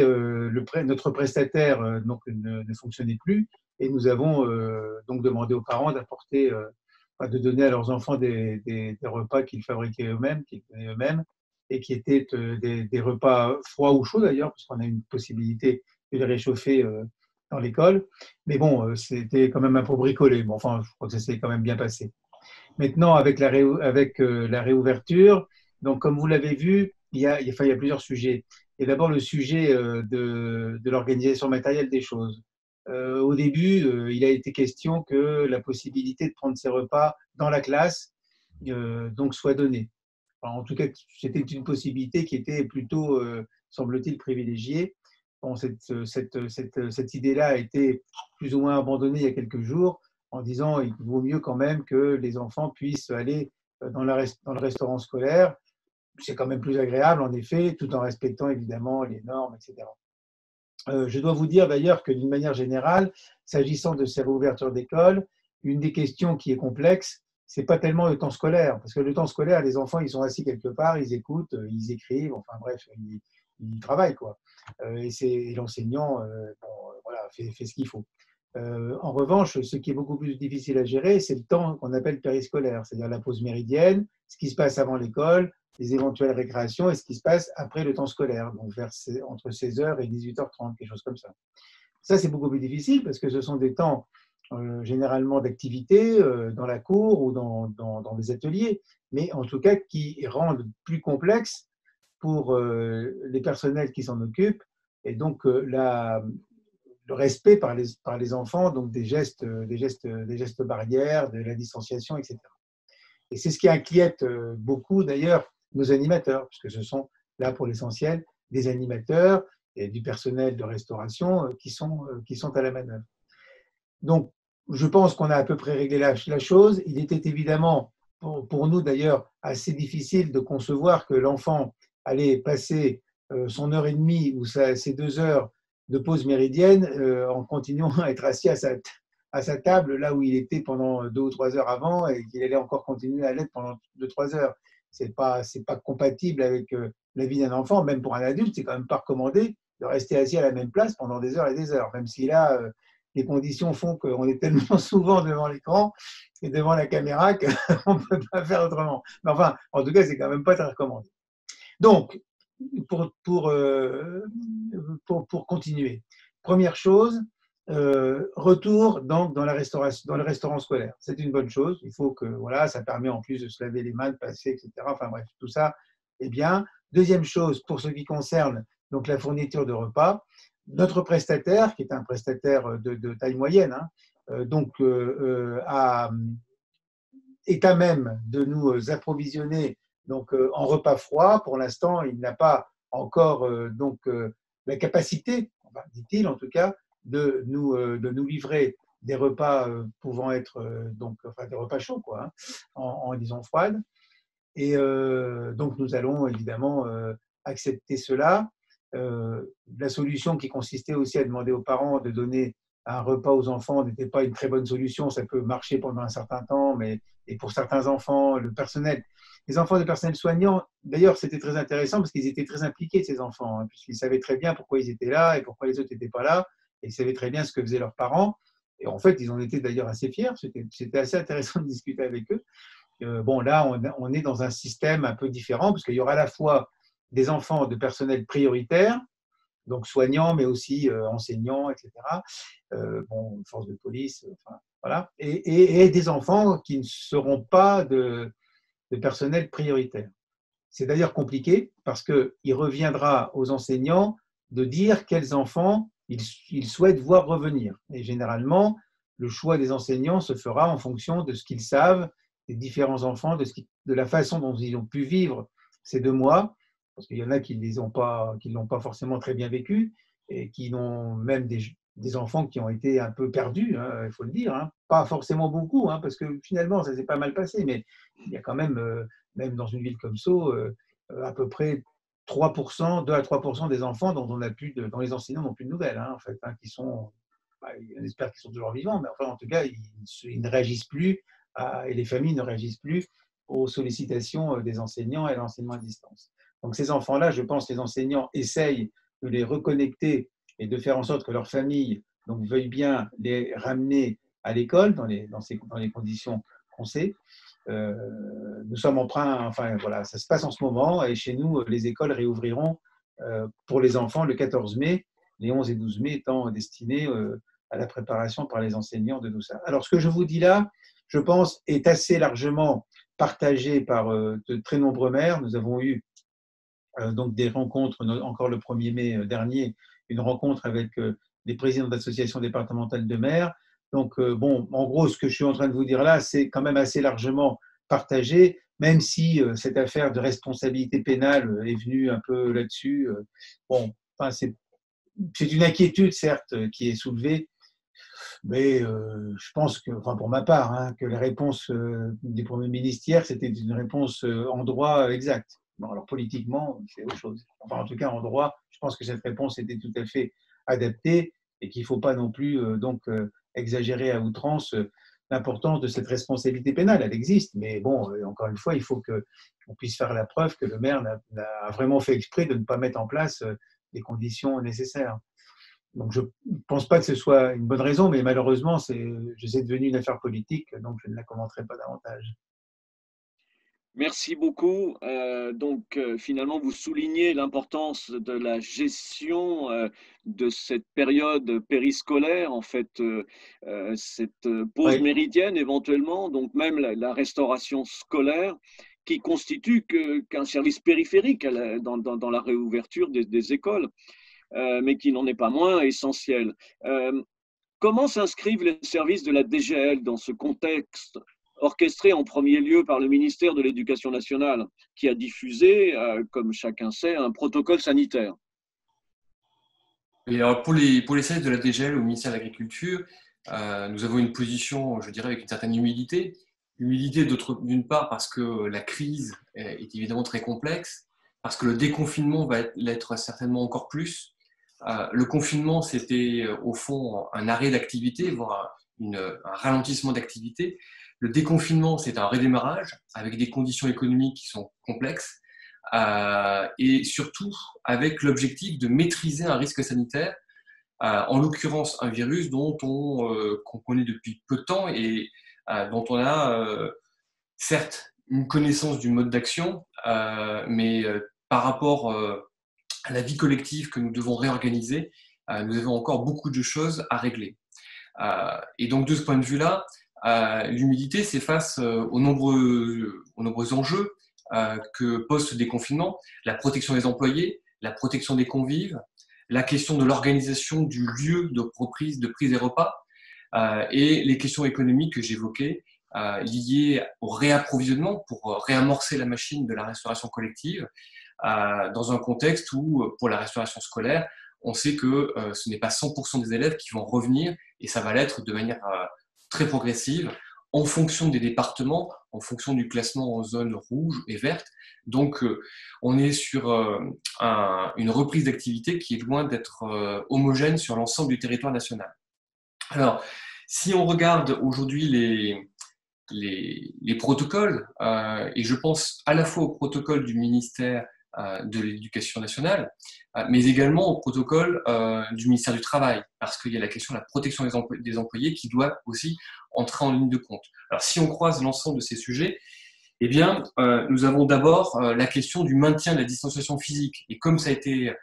notre prestataire donc, ne fonctionnait plus et nous avons donc demandé aux parents d'apporter, de donner à leurs enfants des repas qu'ils fabriquaient eux-mêmes, qu'ils donnaient eux-mêmes, et qui étaient des repas froids ou chauds d'ailleurs, parce qu'on a une possibilité de les réchauffer dans l'école. Mais bon, c'était quand même un peu bricolé. Bon, enfin, je crois que ça s'est quand même bien passé. Maintenant, avec la réouverture, donc comme vous l'avez vu, il y a plusieurs sujets. Et d'abord le sujet de l'organisation matérielle des choses. Au début, il a été question que la possibilité de prendre ses repas dans la classe donc soit donnée. Enfin, en tout cas, c'était une possibilité qui était plutôt, semble-t-il, privilégiée. Bon, cette idée-là a été plus ou moins abandonnée il y a quelques jours en disant qu'il vaut mieux quand même que les enfants puissent aller dans le restaurant scolaire. C'est quand même plus agréable, en effet, tout en respectant évidemment les normes, etc. Je dois vous dire d'ailleurs que d'une manière générale, s'agissant de ces réouvertures d'école, une des questions qui est complexe, c'est pas tellement le temps scolaire, parce que le temps scolaire, les enfants, ils sont assis quelque part, ils écoutent, ils écrivent, enfin bref, ils travaillent, quoi. Et l'enseignant, voilà, fait ce qu'il faut. En revanche, ce qui est beaucoup plus difficile à gérer, c'est le temps qu'on appelle périscolaire, c'est-à-dire la pause méridienne, ce qui se passe avant l'école, les éventuelles récréations et ce qui se passe après le temps scolaire, donc entre 16h et 18h30, quelque chose comme ça. Ça, c'est beaucoup plus difficile parce que ce sont des temps généralement d'activité dans la cour ou dans des ateliers, mais en tout cas qui rendent plus complexe pour les personnels qui s'en occupent et donc le respect par les enfants, donc des gestes barrières, de la distanciation, etc. Et c'est ce qui inquiète beaucoup d'ailleurs nos animateurs, puisque ce sont là pour l'essentiel des animateurs et du personnel de restauration qui sont à la manœuvre. Donc, je pense qu'on a à peu près réglé la chose. Il était évidemment, pour nous d'ailleurs, assez difficile de concevoir que l'enfant allait passer son heure et demie ou ses 2 heures de pause méridienne en continuant à être assis à sa table là où il était pendant 2 ou 3 heures avant et qu'il allait encore continuer à l'être pendant 2-3 heures. C'est pas compatible avec la vie d'un enfant, même pour un adulte, c'est quand même pas recommandé de rester assis à la même place pendant des heures et des heures, même si là, les conditions font qu'on est tellement souvent devant l'écran et devant la caméra qu'on ne peut pas faire autrement. Mais enfin, en tout cas, c'est quand même pas très recommandé. Donc, pour continuer, première chose, retour donc dans le restaurant scolaire. C'est une bonne chose. Il faut que, voilà, ça permet en plus de se laver les mains, de passer, etc. Enfin bref, tout ça est bien. Deuxième chose, pour ce qui concerne donc la fourniture de repas, notre prestataire, qui est un prestataire de taille moyenne, est à même de nous approvisionner donc, en repas froids. Pour l'instant, il n'a pas encore la capacité, dit-il en tout cas, de nous livrer des repas pouvant être des repas chauds, quoi, en disons froides. Et donc, nous allons évidemment accepter cela. La solution qui consistait aussi à demander aux parents de donner un repas aux enfants n'était pas une très bonne solution. Ça peut marcher pendant un certain temps, et pour certains enfants, les enfants de personnel soignant, d'ailleurs, c'était très intéressant parce qu'ils étaient très impliqués, ces enfants, puisqu'ils savaient très bien pourquoi ils étaient là et pourquoi les autres n'étaient pas là, et ils savaient très bien ce que faisaient leurs parents. Et en fait, ils en étaient d'ailleurs assez fiers. C'était assez intéressant de discuter avec eux. Bon, là, on est dans un système un peu différent, parce qu'il y aura à la fois des enfants de personnel prioritaire, donc soignants, mais aussi enseignants, etc. Force de police, voilà. Et des enfants qui ne seront pas de personnel prioritaire. C'est d'ailleurs compliqué, parce qu'il reviendra aux enseignants de dire quels enfants ils souhaitent voir revenir. Et généralement, le choix des enseignants se fera en fonction de ce qu'ils savent des différents enfants, de la façon dont ils ont pu vivre ces 2 mois, parce qu'il y en a qui ne l'ont pas forcément très bien vécu, et qui ont même des enfants qui ont été un peu perdus, il faut le dire, pas forcément beaucoup, parce que finalement ça s'est pas mal passé, mais il y a quand même, même dans une ville comme Sceaux, à peu près 3%, 2 à 3% des enfants dont les enseignants n'ont plus de nouvelles, en fait, qui sont, on espère qu'ils sont toujours vivants, mais enfin en tout cas ils ne réagissent plus, et les familles ne réagissent plus aux sollicitations des enseignants et à l'enseignement à distance. Donc ces enfants-là, je pense que les enseignants essayent de les reconnecter et de faire en sorte que leur famille veuille bien les ramener à l'école dans les conditions qu'on sait. Nous sommes en train, ça se passe en ce moment, et chez nous, les écoles réouvriront pour les enfants le 14 mai, les 11 et 12 mai étant destinés à la préparation par les enseignants de tout ça. Alors, ce que je vous dis là, je pense, est assez largement partagé par de très nombreux maires. Nous avons eu donc des rencontres, encore le 1er mai dernier, une rencontre avec les présidents d'associations départementales de maires. Donc, en gros, ce que je suis en train de vous dire là, c'est quand même assez largement partagé, même si cette affaire de responsabilité pénale est venue un peu là-dessus. C'est une inquiétude, certes, qui est soulevée, mais je pense que, pour ma part, que la réponse du Premier ministre hier, c'était une réponse en droit exact. Bon, alors politiquement, c'est autre chose. En tout cas, en droit, je pense que cette réponse était tout à fait adaptée, et qu'il ne faut pas non plus exagérer à outrance l'importance de cette responsabilité pénale. Elle existe, mais encore une fois, il faut qu'on puisse faire la preuve que le maire a vraiment fait exprès de ne pas mettre en place les conditions nécessaires. Donc, je ne pense pas que ce soit une bonne raison, mais malheureusement, c'est devenu une affaire politique, donc je ne la commenterai pas davantage. Merci beaucoup. Finalement, vous soulignez l'importance de la gestion de cette période périscolaire, en fait, cette pause méridienne éventuellement, donc même la restauration scolaire, qui constitue qu'un service périphérique dans la réouverture des écoles, mais qui n'en est pas moins essentiel. Comment s'inscrivent les services de la DGL dans ce contexte orchestré en premier lieu par le ministère de l'Éducation nationale, qui a diffusé, comme chacun sait, un protocole sanitaire? Et alors pour les services de la DGL au ministère de l'Agriculture, nous avons une position, je dirais, avec une certaine humilité. Humilité d'une part parce que la crise est évidemment très complexe, parce que le déconfinement va l'être certainement encore plus. Le confinement, c'était au fond un arrêt d'activité, voire un ralentissement d'activité. Le déconfinement, c'est un redémarrage avec des conditions économiques qui sont complexes et surtout avec l'objectif de maîtriser un risque sanitaire, en l'occurrence un virus qu'on connaît depuis peu de temps et dont on a certes une connaissance du mode d'action, mais par rapport à la vie collective que nous devons réorganiser, nous avons encore beaucoup de choses à régler. Et donc de ce point de vue-là, l'humilité, c'est face aux nombreux enjeux que pose ce déconfinement, la protection des employés, la protection des convives, la question de l'organisation du lieu de prise des repas et les questions économiques que j'évoquais liées au réapprovisionnement pour réamorcer la machine de la restauration collective dans un contexte où, pour la restauration scolaire, on sait que ce n'est pas 100% des élèves qui vont revenir et ça va l'être de manière très progressive en fonction des départements, en fonction du classement en zone rouge et verte. Donc, on est sur une reprise d'activité qui est loin d'être homogène sur l'ensemble du territoire national. Alors, si on regarde aujourd'hui les protocoles, et je pense à la fois au protocole du ministère de l'Éducation nationale, mais également au protocole du ministère du Travail, parce qu'il y a la question de la protection des employés qui doit aussi entrer en ligne de compte. Alors, si on croise l'ensemble de ces sujets, eh bien, nous avons d'abord la question du maintien de la distanciation physique. Et comme ça a été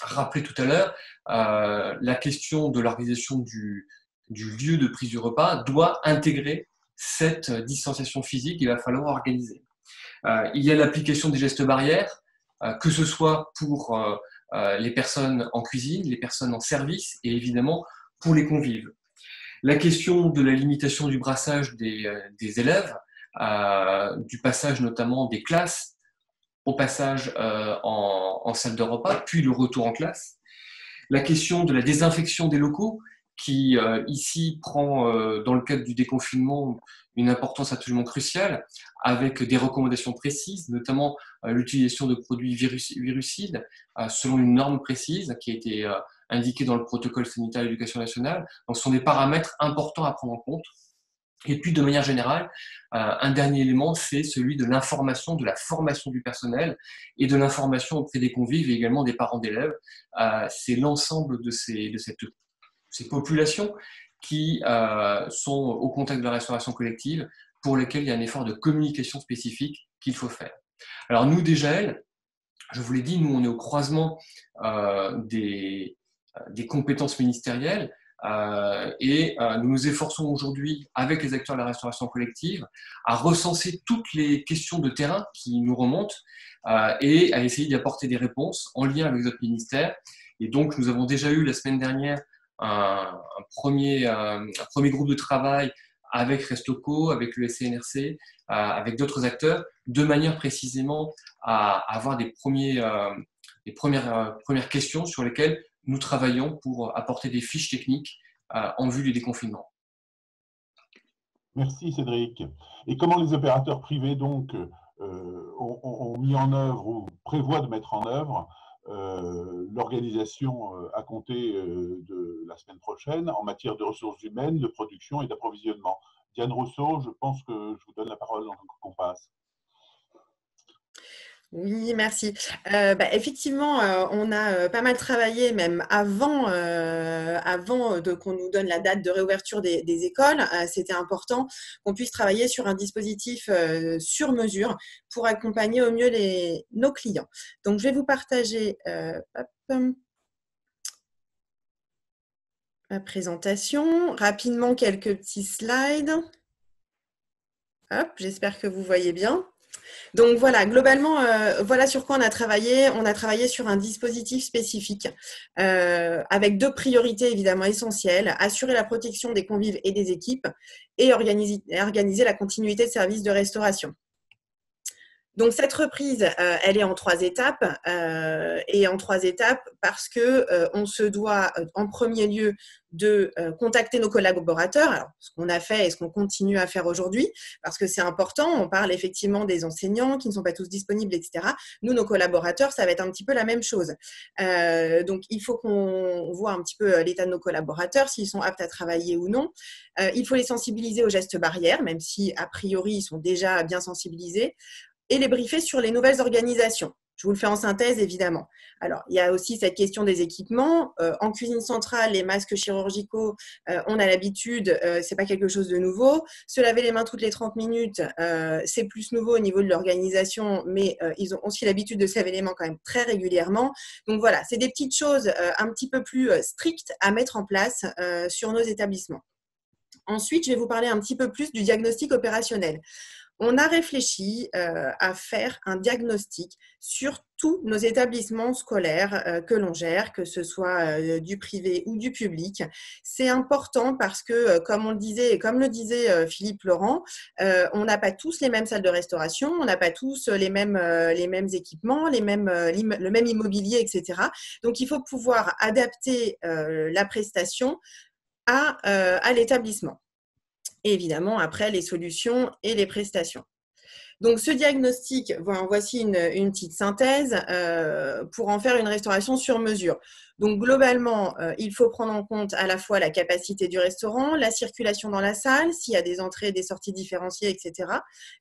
rappelé tout à l'heure, la question de l'organisation du lieu de prise du repas doit intégrer cette distanciation physique qu'il va falloir organiser. Il y a l'application des gestes barrières, que ce soit pour les personnes en cuisine, les personnes en service et évidemment pour les convives. La question de la limitation du brassage des élèves, du passage notamment des classes au passage en salle de repas, puis le retour en classe. La question de la désinfection des locaux, qui ici prend, dans le cadre du déconfinement, une importance absolument cruciale, avec des recommandations précises, notamment l'utilisation de produits virucides, selon une norme précise qui a été indiquée dans le protocole sanitaire de l'Éducation nationale. Donc, ce sont des paramètres importants à prendre en compte. Et puis, de manière générale, un dernier élément, c'est celui de l'information, de la formation du personnel et de l'information auprès des convives et également des parents d'élèves. C'est l'ensemble de ces populations qui sont au contact de la restauration collective, pour lesquelles il y a un effort de communication spécifique qu'il faut faire. Alors nous, DGAL, je vous l'ai dit, nous on est au croisement des compétences ministérielles et nous nous efforçons aujourd'hui, avec les acteurs de la restauration collective, à recenser toutes les questions de terrain qui nous remontent et à essayer d'y apporter des réponses en lien avec notre ministère. Et donc nous avons déjà eu la semaine dernière un premier groupe de travail avec Restoco, avec le SCNRC, avec d'autres acteurs, de manière précisément à avoir des premières questions sur lesquelles nous travaillons pour apporter des fiches techniques en vue du déconfinement. Merci Cédric. Et comment les opérateurs privés donc ont mis en œuvre ou prévoient de mettre en œuvre l'organisation à compter de la semaine prochaine en matière de ressources humaines, de production et d'approvisionnement? Diane Rousseau, je pense que je vous donne la parole en tant que compasse. Oui, merci. Effectivement, on a pas mal travaillé, même avant qu'on nous donne la date de réouverture des écoles. C'était important qu'on puisse travailler sur un dispositif sur mesure pour accompagner au mieux nos clients. Donc, je vais vous partager ma présentation. Rapidement, quelques petits slides. Hop, j'espère que vous voyez bien. Donc voilà, globalement, voilà sur quoi on a travaillé. On a travaillé sur un dispositif spécifique avec deux priorités évidemment essentielles: assurer la protection des convives et des équipes et organiser la continuité de services de restauration. Donc cette reprise, elle est en 3 étapes et en 3 étapes parce que on se doit en premier lieu de contacter nos collaborateurs, alors ce qu'on a fait et ce qu'on continue à faire aujourd'hui, parce que c'est important. On parle effectivement des enseignants qui ne sont pas tous disponibles, etc. Nous, nos collaborateurs, ça va être un petit peu la même chose. Donc il faut qu'on voit un petit peu l'état de nos collaborateurs, s'ils sont aptes à travailler ou non. Il faut les sensibiliser aux gestes barrières, même si a priori ils sont déjà bien sensibilisés, et les briefer sur les nouvelles organisations. Je vous le fais en synthèse, évidemment. Alors, il y a aussi cette question des équipements. En cuisine centrale, les masques chirurgicaux, on a l'habitude, ce n'est pas quelque chose de nouveau. Se laver les mains toutes les 30 minutes, c'est plus nouveau au niveau de l'organisation, mais ils ont aussi l'habitude de se laver les mains quand même très régulièrement. Donc voilà, c'est des petites choses un petit peu plus strictes à mettre en place sur nos établissements. Ensuite, je vais vous parler un petit peu plus du diagnostic opérationnel. on a réfléchi à faire un diagnostic sur tous nos établissements scolaires que l'on gère, que ce soit du privé ou du public. C'est important parce que, comme on le disait et comme le disait Philippe Laurent, on n'a pas tous les mêmes salles de restauration, on n'a pas tous les mêmes équipements, le même immobilier, etc. Donc, il faut pouvoir adapter la prestation à l'établissement. Et évidemment, après, les solutions et les prestations. Donc, ce diagnostic, voici une petite synthèse pour en faire une restauration sur mesure. Donc, globalement, il faut prendre en compte à la fois la capacité du restaurant, la circulation dans la salle, s'il y a des entrées et des sorties différenciées, etc.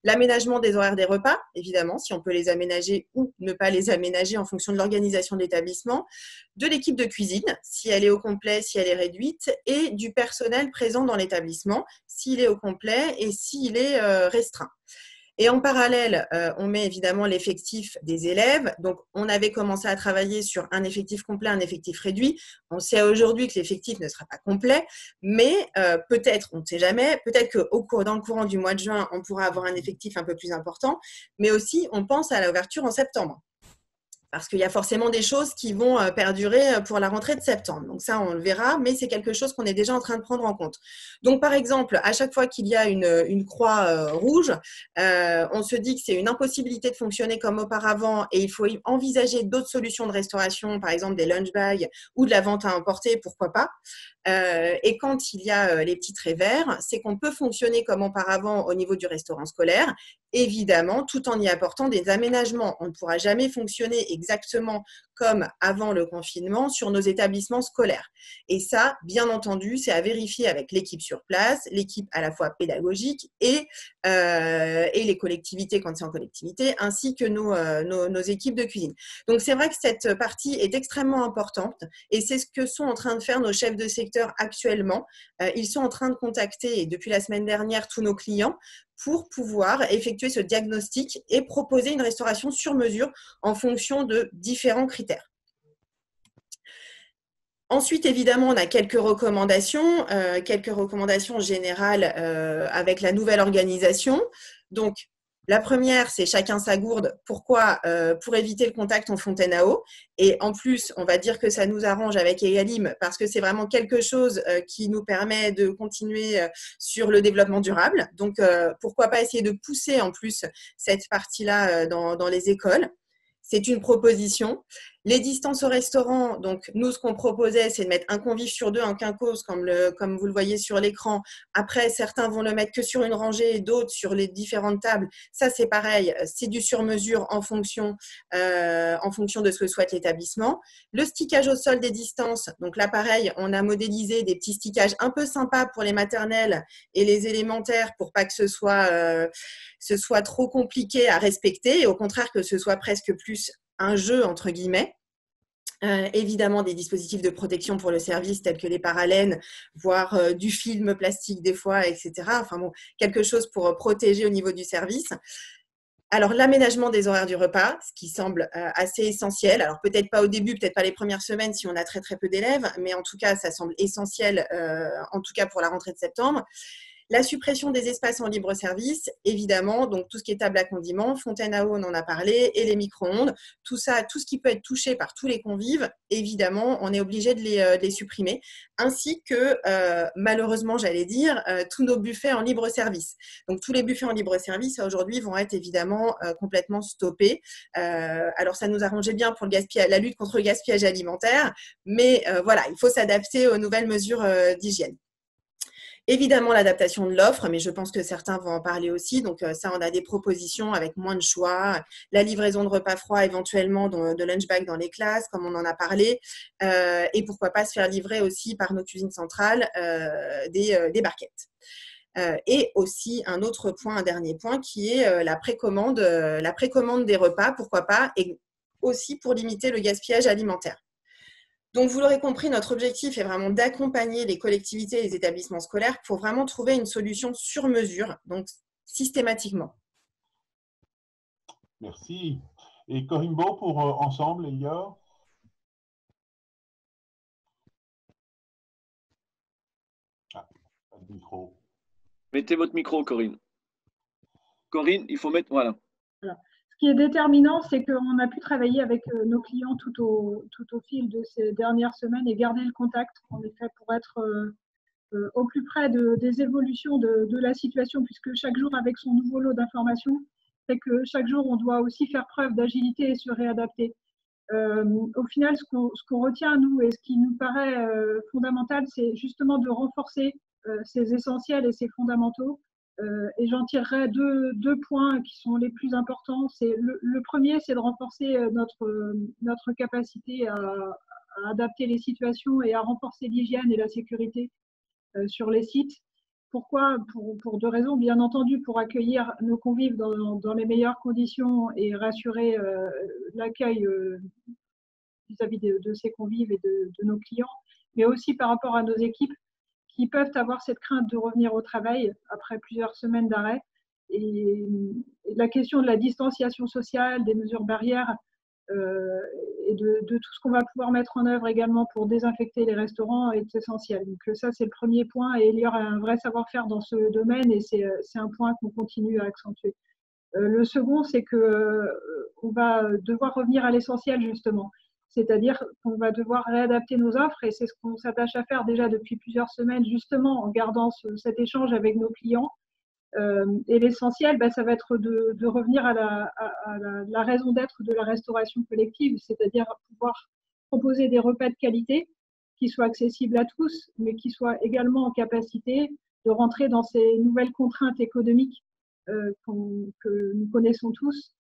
L'aménagement des horaires des repas, évidemment, si on peut les aménager ou ne pas les aménager en fonction de l'organisation de l'établissement, de l'équipe de cuisine, si elle est au complet, si elle est réduite, et du personnel présent dans l'établissement, s'il est au complet et s'il est restreint. Et en parallèle, on met évidemment l'effectif des élèves. Donc, on avait commencé à travailler sur un effectif complet, un effectif réduit. On sait aujourd'hui que l'effectif ne sera pas complet, mais peut-être, on ne sait jamais, peut-être dans le courant du mois de juin, on pourra avoir un effectif un peu plus important, mais aussi, on pense à l'ouverture en septembre. Parce qu'il y a forcément des choses qui vont perdurer pour la rentrée de septembre. Donc ça, on le verra, mais c'est quelque chose qu'on est déjà en train de prendre en compte. Donc par exemple, à chaque fois qu'il y a une croix rouge, on se dit que c'est une impossibilité de fonctionner comme auparavant et il faut envisager d'autres solutions de restauration, par exemple des lunch bags ou de la vente à emporter, pourquoi pas. Et quand il y a les petits traits verts, c'est qu'on peut fonctionner comme auparavant au niveau du restaurant scolaire, évidemment, tout en y apportant des aménagements. On ne pourra jamais fonctionner exactement comme avant le confinement sur nos établissements scolaires. Et ça, bien entendu, c'est à vérifier avec l'équipe sur place, l'équipe à la fois pédagogique et les collectivités quand c'est en collectivité, ainsi que nos équipes de cuisine. Donc, c'est vrai que cette partie est extrêmement importante et c'est ce que sont en train de faire nos chefs de secteur actuellement. Ils sont en train de contacter, et depuis la semaine dernière, tous nos clients pour pouvoir effectuer ce diagnostic et proposer une restauration sur mesure en fonction de différents critères. Ensuite, évidemment, on a quelques recommandations générales avec la nouvelle organisation. Donc, la première, c'est chacun sa gourde. Pourquoi? Pour éviter le contact en fontaine à eau. Et en plus, on va dire que ça nous arrange avec Egalim parce que c'est vraiment quelque chose qui nous permet de continuer sur le développement durable. Donc, pourquoi pas essayer de pousser en plus cette partie-là dans les écoles. C'est une proposition. Les distances au restaurant, donc nous, ce qu'on proposait, c'est de mettre un convive sur deux en quinconce, comme vous le voyez sur l'écran. Après, certains vont le mettre que sur une rangée et d'autres sur les différentes tables. Ça, c'est pareil, c'est du sur-mesure en fonction de ce que souhaite l'établissement. Le stickage au sol des distances, donc là, pareil, on a modélisé des petits stickages un peu sympas pour les maternelles et les élémentaires pour pas que ce soit trop compliqué à respecter et au contraire que ce soit presque plus un jeu, entre guillemets. Évidemment, des dispositifs de protection pour le service tels que les paralènes, voire du film plastique des fois, etc. Enfin bon, quelque chose pour protéger au niveau du service. Alors, l'aménagement des horaires du repas, ce qui semble assez essentiel. Alors, peut-être pas au début, peut-être pas les premières semaines si on a très, très peu d'élèves, mais en tout cas, ça semble essentiel, en tout cas pour la rentrée de septembre. La suppression des espaces en libre service, évidemment, donc tout ce qui est table à condiments, fontaine à eau, on en a parlé, et les micro-ondes, tout ça, tout ce qui peut être touché par tous les convives, évidemment, on est obligé de les supprimer, ainsi que, malheureusement, j'allais dire, tous nos buffets en libre service. Donc, tous les buffets en libre service, aujourd'hui, vont être évidemment complètement stoppés. Alors, ça nous arrangeait bien pour la lutte contre le gaspillage alimentaire, mais voilà, il faut s'adapter aux nouvelles mesures d'hygiène. Évidemment, l'adaptation de l'offre, mais je pense que certains vont en parler aussi. Donc, ça, on a des propositions avec moins de choix. La livraison de repas froids, éventuellement, de lunch bag dans les classes, comme on en a parlé. Et pourquoi pas se faire livrer aussi par nos cuisines centrales des barquettes. Et aussi, un dernier point, qui est la précommande des repas, pourquoi pas, et aussi pour limiter le gaspillage alimentaire. Donc, vous l'aurez compris, notre objectif est vraiment d'accompagner les collectivités et les établissements scolaires pour vraiment trouver une solution sur mesure, donc systématiquement. Merci. Et Corimbo pour Ensemble, Elior? Ah, pas de micro. Mettez votre micro, Corinne. Corinne, il faut mettre… Voilà. Voilà. Ce qui est déterminant, c'est qu'on a pu travailler avec nos clients tout au fil de ces dernières semaines et garder le contact, en effet, pour être au plus près des évolutions de la situation, puisque chaque jour, avec son nouveau lot d'informations, c'est que chaque jour, on doit aussi faire preuve d'agilité et se réadapter. Au final, ce qu'on retient, nous, et ce qui nous paraît fondamental, c'est justement de renforcer ces essentiels et ces fondamentaux. Et j'en tirerai deux points qui sont les plus importants. Le premier, c'est de renforcer notre capacité à adapter les situations et à renforcer l'hygiène et la sécurité sur les sites. Pourquoi? Pour deux raisons. Bien entendu, pour accueillir nos convives dans les meilleures conditions et rassurer l'accueil vis-à-vis de ces convives et de nos clients, mais aussi par rapport à nos équipes qui peuvent avoir cette crainte de revenir au travail après plusieurs semaines d'arrêt. Et la question de la distanciation sociale, des mesures barrières et de tout ce qu'on va pouvoir mettre en œuvre également pour désinfecter les restaurants est essentiel. Donc ça, c'est le premier point et il y aura un vrai savoir-faire dans ce domaine et c'est un point qu'on continue à accentuer. Le second, c'est qu'on va devoir revenir à l'essentiel justement. C'est-à-dire qu'on va devoir réadapter nos offres et c'est ce qu'on s'attache à faire déjà depuis plusieurs semaines, justement en gardant cet échange avec nos clients. Et l'essentiel, ça va être de revenir à la raison d'être de la restauration collective, c'est-à-dire pouvoir proposer des repas de qualité qui soient accessibles à tous, mais qui soient également en capacité de rentrer dans ces nouvelles contraintes économiques que nous connaissons tous.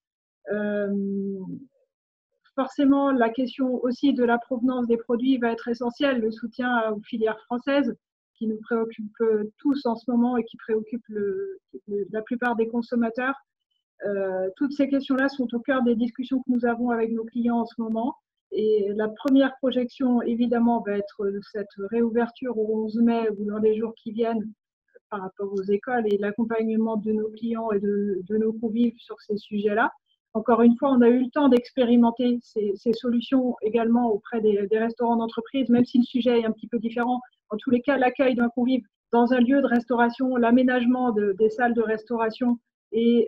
Forcément, la question aussi de la provenance des produits va être essentielle. Le soutien aux filières françaises qui nous préoccupent tous en ce moment et qui préoccupent la plupart des consommateurs. Toutes ces questions-là sont au cœur des discussions que nous avons avec nos clients en ce moment. Et la première projection, évidemment, va être cette réouverture au 11 mai ou dans les jours qui viennent par rapport aux écoles et l'accompagnement de nos clients et de nos convives sur ces sujets-là. Encore une fois, on a eu le temps d'expérimenter ces solutions également auprès des restaurants d'entreprise, même si le sujet est un petit peu différent. En tous les cas, l'accueil d'un convive dans un lieu de restauration, l'aménagement des salles de restauration et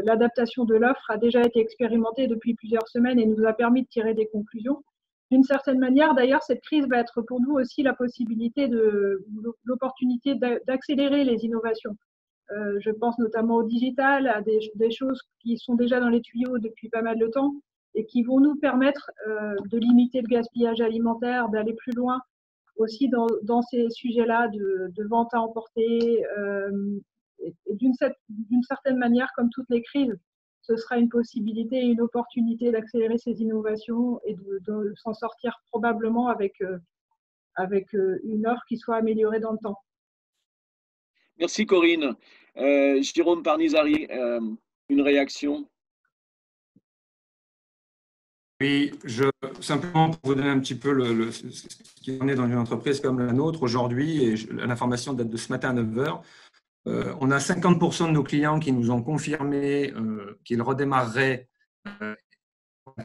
l'adaptation de l'offre a déjà été expérimenté depuis plusieurs semaines et nous a permis de tirer des conclusions. D'une certaine manière, d'ailleurs, cette crise va être pour nous aussi la possibilité, l'opportunité d'accélérer les innovations. Je pense notamment au digital, à des choses qui sont déjà dans les tuyaux depuis pas mal de temps et qui vont nous permettre de limiter le gaspillage alimentaire, d'aller plus loin aussi dans ces sujets-là de vente à emporter. Et d'une certaine manière, comme toutes les crises, ce sera une possibilité et une opportunité d'accélérer ces innovations et de s'en sortir probablement avec une offre qui soit améliorée dans le temps. Merci Corinne. Jérôme Parnizari, une réaction? Oui, simplement pour vous donner un petit peu ce qui en est dans une entreprise comme la nôtre aujourd'hui, et l'information date de ce matin à 9h, on a 50% de nos clients qui nous ont confirmé qu'ils redémarreraient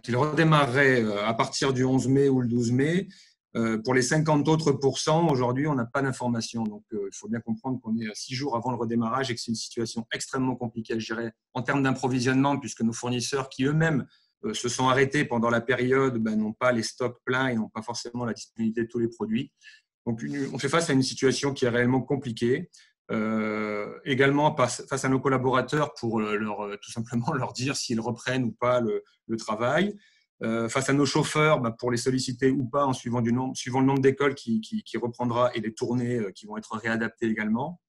à partir du 11 mai ou le 12 mai. Pour les 50 autres %, aujourd'hui, on n'a pas d'information. Donc, il faut bien comprendre qu'on est 6 jours avant le redémarrage et que c'est une situation extrêmement compliquée, je dirais, en termes d'approvisionnement, puisque nos fournisseurs qui eux-mêmes se sont arrêtés pendant la période n'ont pas les stocks pleins et n'ont pas forcément la disponibilité de tous les produits. Donc, on fait face à une situation qui est réellement compliquée. Également face à nos collaborateurs pour tout simplement leur dire s'ils reprennent ou pas le travail. Face à nos chauffeurs, pour les solliciter ou pas en suivant le nombre d'écoles qui reprendra et les tournées qui vont être réadaptées également.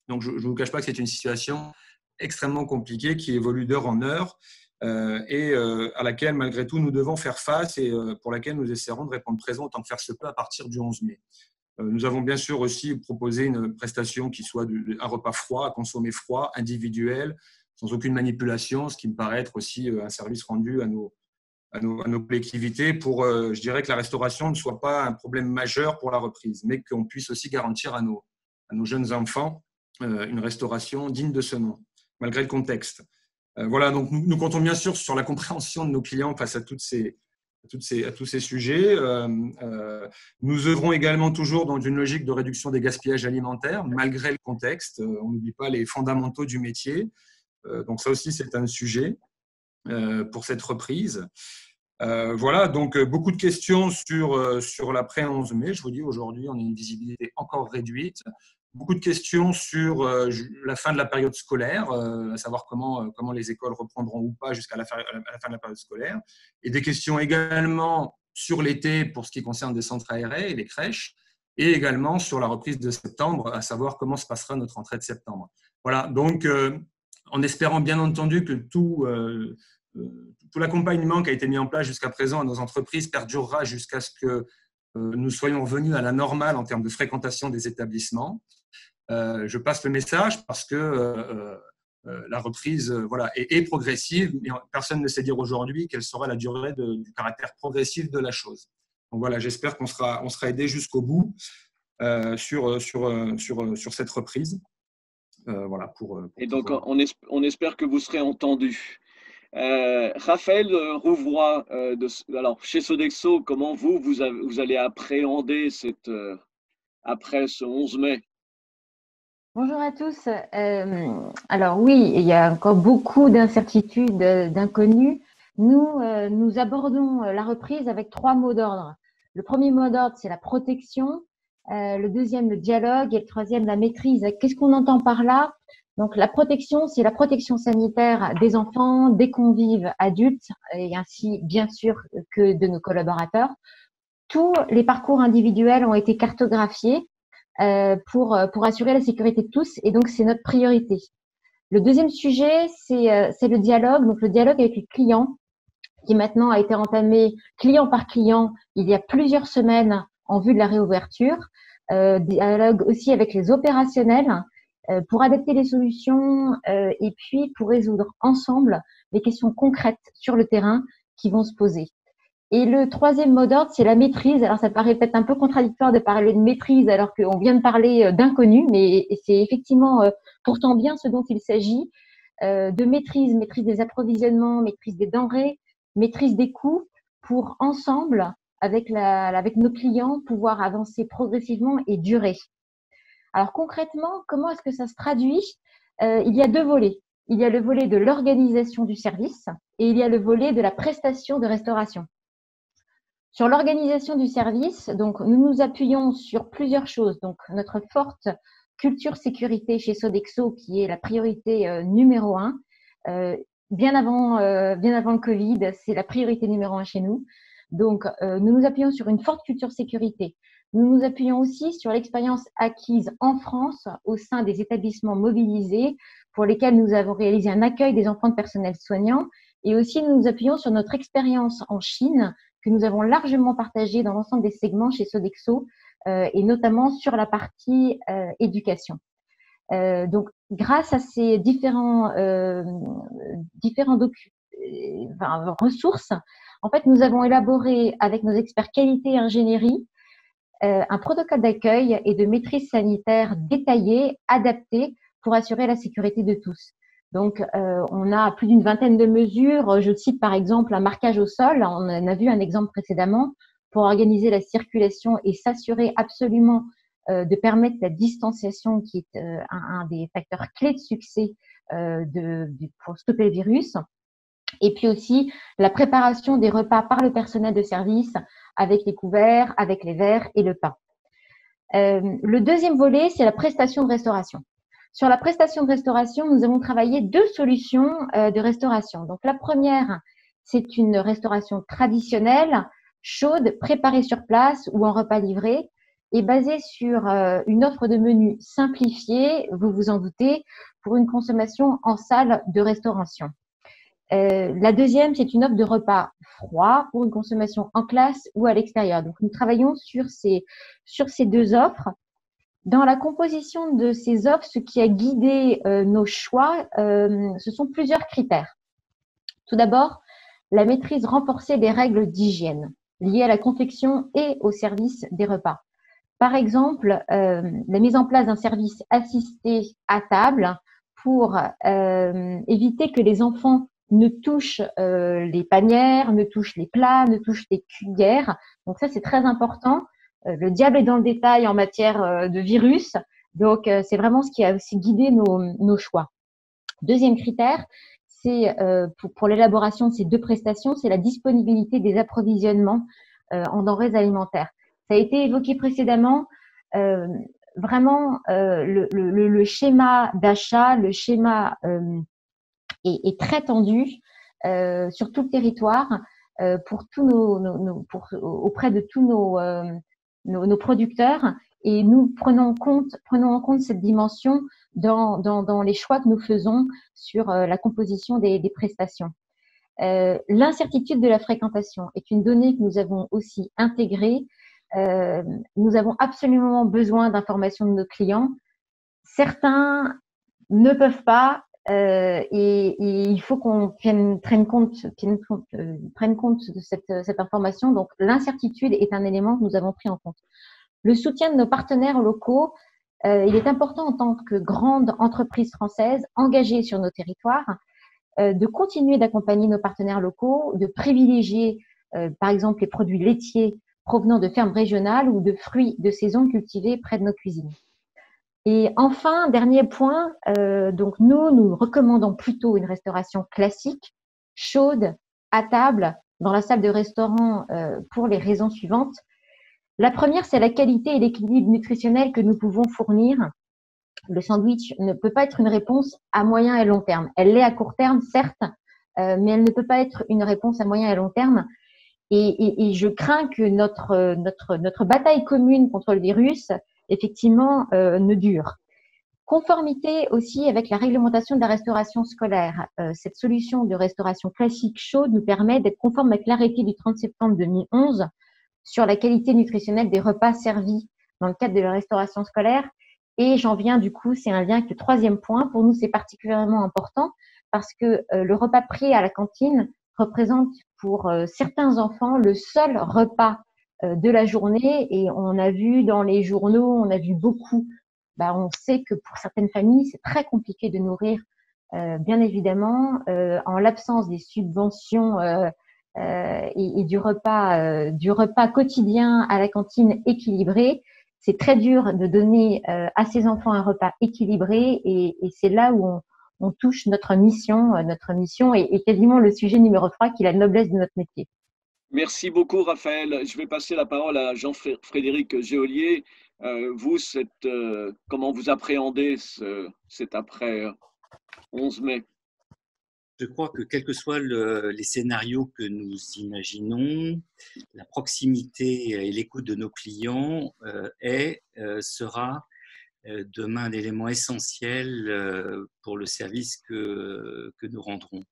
Donc, je ne vous cache pas que c'est une situation extrêmement compliquée qui évolue d'heure en heure et à laquelle, malgré tout, nous devons faire face et pour laquelle nous essaierons de répondre présent autant que faire se peut à partir du 11 mai. Nous avons bien sûr aussi proposé une prestation qui soit un repas froid, à consommer froid, individuel, sans aucune manipulation, ce qui me paraît être aussi un service rendu à nos collectivités pour, je dirais, que la restauration ne soit pas un problème majeur pour la reprise, mais qu'on puisse aussi garantir à nos jeunes enfants une restauration digne de ce nom, malgré le contexte. Voilà, donc nous comptons bien sûr sur la compréhension de nos clients face à tous ces sujets. Nous œuvrons également toujours dans une logique de réduction des gaspillages alimentaires, malgré le contexte. On n'oublie pas les fondamentaux du métier. Donc ça aussi, c'est un sujet pour cette reprise. Voilà, donc beaucoup de questions sur l'après 11 mai. Je vous dis, aujourd'hui, on a une visibilité encore réduite. Beaucoup de questions sur la fin de la période scolaire, à savoir comment les écoles reprendront ou pas jusqu'à la fin de la période scolaire. Et des questions également sur l'été pour ce qui concerne des centres aérés et les crèches, et également sur la reprise de septembre, à savoir comment se passera notre rentrée de septembre. Voilà, donc en espérant bien entendu que tout l'accompagnement qui a été mis en place jusqu'à présent à nos entreprises perdurera jusqu'à ce que nous soyons revenus à la normale en termes de fréquentation des établissements. Je passe le message parce que la reprise est progressive, mais personne ne sait dire aujourd'hui quelle sera la durée du caractère progressif de la chose. Donc voilà, j'espère qu'on sera aidé jusqu'au bout sur cette reprise. Et donc, on espère que vous serez entendu. Raphaël Rouvroy, alors chez Sodexo, comment vous allez appréhender après ce 11 mai? Bonjour à tous. Alors oui, il y a encore beaucoup d'incertitudes, d'inconnus. Nous abordons la reprise avec 3 mots d'ordre. Le premier mot d'ordre, c'est la protection. Le deuxième, le dialogue. Et le troisième, la maîtrise. Qu'est-ce qu'on entend par là? Donc, la protection, c'est la protection sanitaire des enfants, des convives adultes et ainsi, bien sûr, que de nos collaborateurs. Tous les parcours individuels ont été cartographiés pour assurer la sécurité de tous et donc, c'est notre priorité. Le deuxième sujet, c'est le dialogue. Donc, le dialogue avec les clients qui maintenant a été entamé client par client il y a plusieurs semaines en vue de la réouverture. Dialogue aussi avec les opérationnels pour adapter les solutions et puis pour résoudre ensemble les questions concrètes sur le terrain qui vont se poser. Et le troisième mot d'ordre, c'est la maîtrise. Alors, ça paraît peut-être un peu contradictoire de parler de maîtrise alors qu'on vient de parler d'inconnu, mais c'est effectivement pourtant bien ce dont il s'agit, de maîtrise des approvisionnements, maîtrise des denrées, maîtrise des coûts pour ensemble, avec nos clients, pouvoir avancer progressivement et durer. Alors concrètement, comment est-ce que ça se traduit? Il y a 2 volets. Il y a le volet de l'organisation du service et il y a le volet de la prestation de restauration. Sur l'organisation du service, donc nous nous appuyons sur plusieurs choses. Donc notre forte culture sécurité chez Sodexo, qui est la priorité numéro 1. Bien avant le Covid, c'est la priorité numéro 1 chez nous. Donc, nous nous appuyons sur une forte culture sécurité. Nous nous appuyons aussi sur l'expérience acquise en France au sein des établissements mobilisés pour lesquels nous avons réalisé un accueil des enfants de personnel soignant. Et aussi, nous nous appuyons sur notre expérience en Chine que nous avons largement partagée dans l'ensemble des segments chez Sodexo et notamment sur la partie éducation. Donc, grâce à ces différents ressources, en fait, nous avons élaboré avec nos experts qualité et ingénierie un protocole d'accueil et de maîtrise sanitaire détaillé, adapté pour assurer la sécurité de tous. Donc, on a plus d'une vingtaine de mesures. Je cite par exemple un marquage au sol. On en a vu un exemple précédemment pour organiser la circulation et s'assurer absolument de permettre la distanciation qui est un des facteurs clés de succès pour stopper le virus. Et puis aussi la préparation des repas par le personnel de service avec les couverts, avec les verres et le pain. Le deuxième volet, c'est la prestation de restauration. Sur la prestation de restauration, nous avons travaillé 2 solutions de restauration. Donc la première, c'est une restauration traditionnelle, chaude, préparée sur place ou en repas livré, et basée sur une offre de menu simplifiée, vous vous en doutez, pour une consommation en salle de restauration. La deuxième, c'est une offre de repas froid pour une consommation en classe ou à l'extérieur. Donc, nous travaillons sur ces 2 offres. Dans la composition de ces offres, ce qui a guidé nos choix, ce sont plusieurs critères. Tout d'abord, la maîtrise renforcée des règles d'hygiène liées à la confection et au service des repas. Par exemple, la mise en place d'un service assisté à table pour éviter que les enfants ne touchent les panières, ne touchent les plats, ne touchent les cuillères. Donc ça, c'est très important. Le diable est dans le détail en matière de virus. Donc, c'est vraiment ce qui a aussi guidé nos choix. Deuxième critère, c'est pour l'élaboration de ces deux prestations, c'est la disponibilité des approvisionnements en denrées alimentaires. Ça a été évoqué précédemment. Vraiment, le schéma d'achat, le schéma est très tendu sur tout le territoire pour tous auprès de tous nos producteurs. Et nous prenons en compte cette dimension dans les choix que nous faisons sur la composition des prestations. L'incertitude de la fréquentation est une donnée que nous avons aussi intégrée. Nous avons absolument besoin d'informations de nos clients. Certains ne peuvent pas et il faut qu'on prenne compte de cette information. Donc, l'incertitude est un élément que nous avons pris en compte. Le soutien de nos partenaires locaux, il est important en tant que grande entreprise française engagée sur nos territoires de continuer d'accompagner nos partenaires locaux, de privilégier par exemple les produits laitiers provenant de fermes régionales ou de fruits de saison cultivés près de nos cuisines. Et enfin, dernier point, donc nous recommandons plutôt une restauration classique, chaude, à table, dans la salle de restaurant pour les raisons suivantes. La première, c'est la qualité et l'équilibre nutritionnel que nous pouvons fournir. Le sandwich ne peut pas être une réponse à moyen et long terme. Elle l'est à court terme, certes, mais elle ne peut pas être une réponse à moyen et long terme. Et je crains que notre bataille commune contre le virus, effectivement, ne dure. Conformité aussi avec la réglementation de la restauration scolaire. Cette solution de restauration classique chaude nous permet d'être conforme avec l'arrêté du 30 septembre 2011 sur la qualité nutritionnelle des repas servis dans le cadre de la restauration scolaire. Et j'en viens du coup, c'est un lien avec le troisième point. Pour nous, c'est particulièrement important parce que le repas pris à la cantine représente pour certains enfants le seul repas de la journée. Et on a vu dans les journaux, on a vu beaucoup. On sait que pour certaines familles, c'est très compliqué de nourrir, bien évidemment, en l'absence des subventions et du repas quotidien à la cantine équilibré. C'est très dur de donner à ces enfants un repas équilibré et c'est là où on touche notre mission est quasiment le sujet numéro 3 qui est la noblesse de notre métier. Merci beaucoup, Raphaël. Je vais passer la parole à Jean-Frédéric Géolier. Vous, comment vous appréhendez cet après 11 mai? Je crois que quels que soient les scénarios que nous imaginons, la proximité et l'écoute de nos clients sera demain un élément essentiel pour le service que nous rendrons.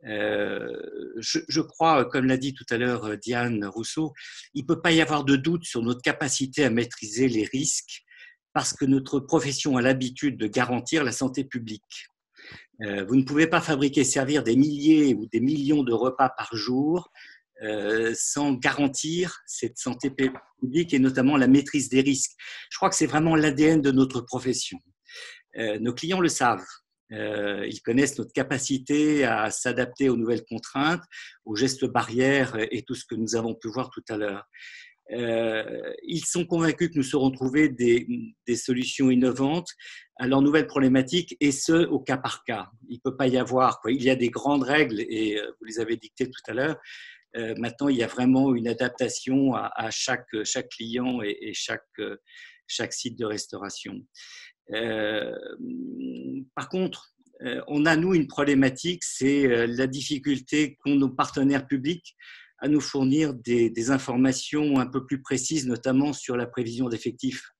Je crois, comme l'a dit tout à l'heure Diane Rousseau, il ne peut pas y avoir de doute sur notre capacité à maîtriser les risques parce que notre profession a l'habitude de garantir la santé publique. Vous ne pouvez pas fabriquer et servir des milliers ou des millions de repas par jour sans garantir cette santé publique et notamment la maîtrise des risques. Je crois que c'est vraiment l'ADN de notre profession. Nos clients le savent. Ils connaissent notre capacité à s'adapter aux nouvelles contraintes, aux gestes barrières et tout ce que nous avons pu voir tout à l'heure. Ils sont convaincus que nous saurons trouver des solutions innovantes à leurs nouvelles problématiques et ce, au cas par cas. Il ne peut pas y avoir, il y a des grandes règles et vous les avez dictées tout à l'heure. Maintenant, il y a vraiment une adaptation à chaque client et chaque site de restauration. Par contre, on a, nous, une problématique, c'est la difficulté qu'ont nos partenaires publics à nous fournir des informations un peu plus précises, notamment sur la prévision d'effectifs.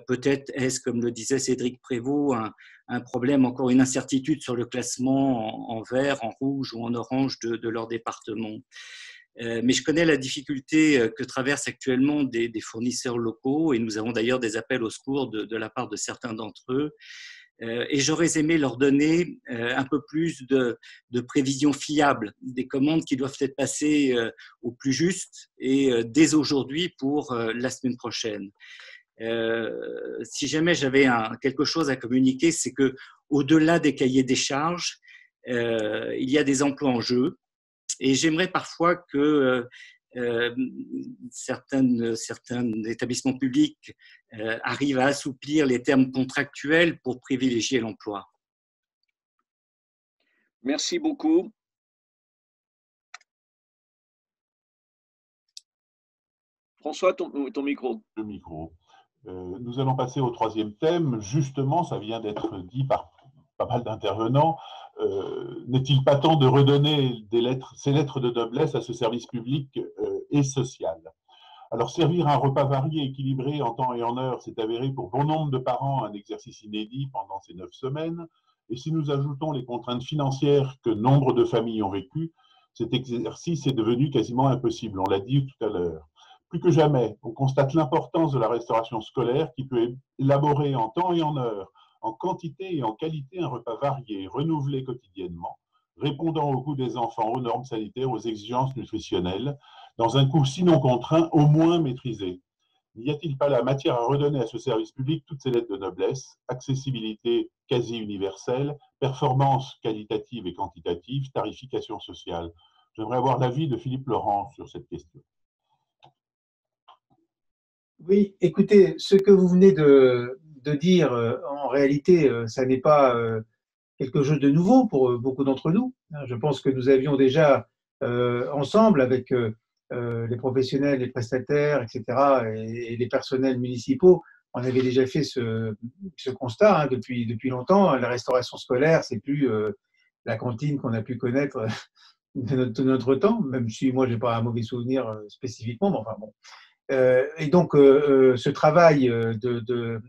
Peut-être est-ce, comme le disait Cédric Prévost, un problème, encore une incertitude sur le classement en vert, en rouge ou en orange de leur département. Mais je connais la difficulté que traversent actuellement des fournisseurs locaux et nous avons d'ailleurs des appels au secours de la part de certains d'entre eux. Et j'aurais aimé leur donner un peu plus de prévisions fiables, des commandes qui doivent être passées au plus juste et dès aujourd'hui pour la semaine prochaine. Si jamais j'avais quelque chose à communiquer, c'est que au-delà des cahiers des charges, il y a des emplois en jeu. Et j'aimerais parfois que certains établissements publics arrivent à assouplir les termes contractuels pour privilégier l'emploi. Merci beaucoup. François, ton micro. Le micro. Nous allons passer au troisième thème. Justement, ça vient d'être dit par pas mal d'intervenants. N'est-il pas temps de redonner ces lettres de noblesse à ce service public et social? Alors, servir un repas varié, équilibré en temps et en heure, s'est avéré pour bon nombre de parents un exercice inédit pendant ces 9 semaines. Et si nous ajoutons les contraintes financières que nombre de familles ont vécues, cet exercice est devenu quasiment impossible. On l'a dit tout à l'heure. Plus que jamais, on constate l'importance de la restauration scolaire qui peut élaborer en temps et en heure, en quantité et en qualité, un repas varié, renouvelé quotidiennement, répondant au goût des enfants, aux normes sanitaires, aux exigences nutritionnelles, dans un coût sinon contraint, au moins maîtrisé. N'y a-t-il pas la matière à redonner à ce service public toutes ses lettres de noblesse, accessibilité quasi universelle, performance qualitative et quantitative, tarification sociale? J'aimerais avoir l'avis de Philippe Laurent sur cette question. Oui, écoutez, ce que vous venez de dire, en réalité, ça n'est pas quelque chose de nouveau pour beaucoup d'entre nous. Je pense que nous avions déjà ensemble avec les professionnels, les prestataires, etc., et les personnels municipaux, on avait déjà fait ce constat depuis longtemps. La restauration scolaire, c'est plus la cantine qu'on a pu connaître de notre temps, même si moi, j'ai pas un mauvais souvenir spécifiquement, mais enfin bon. Et donc, ce travail de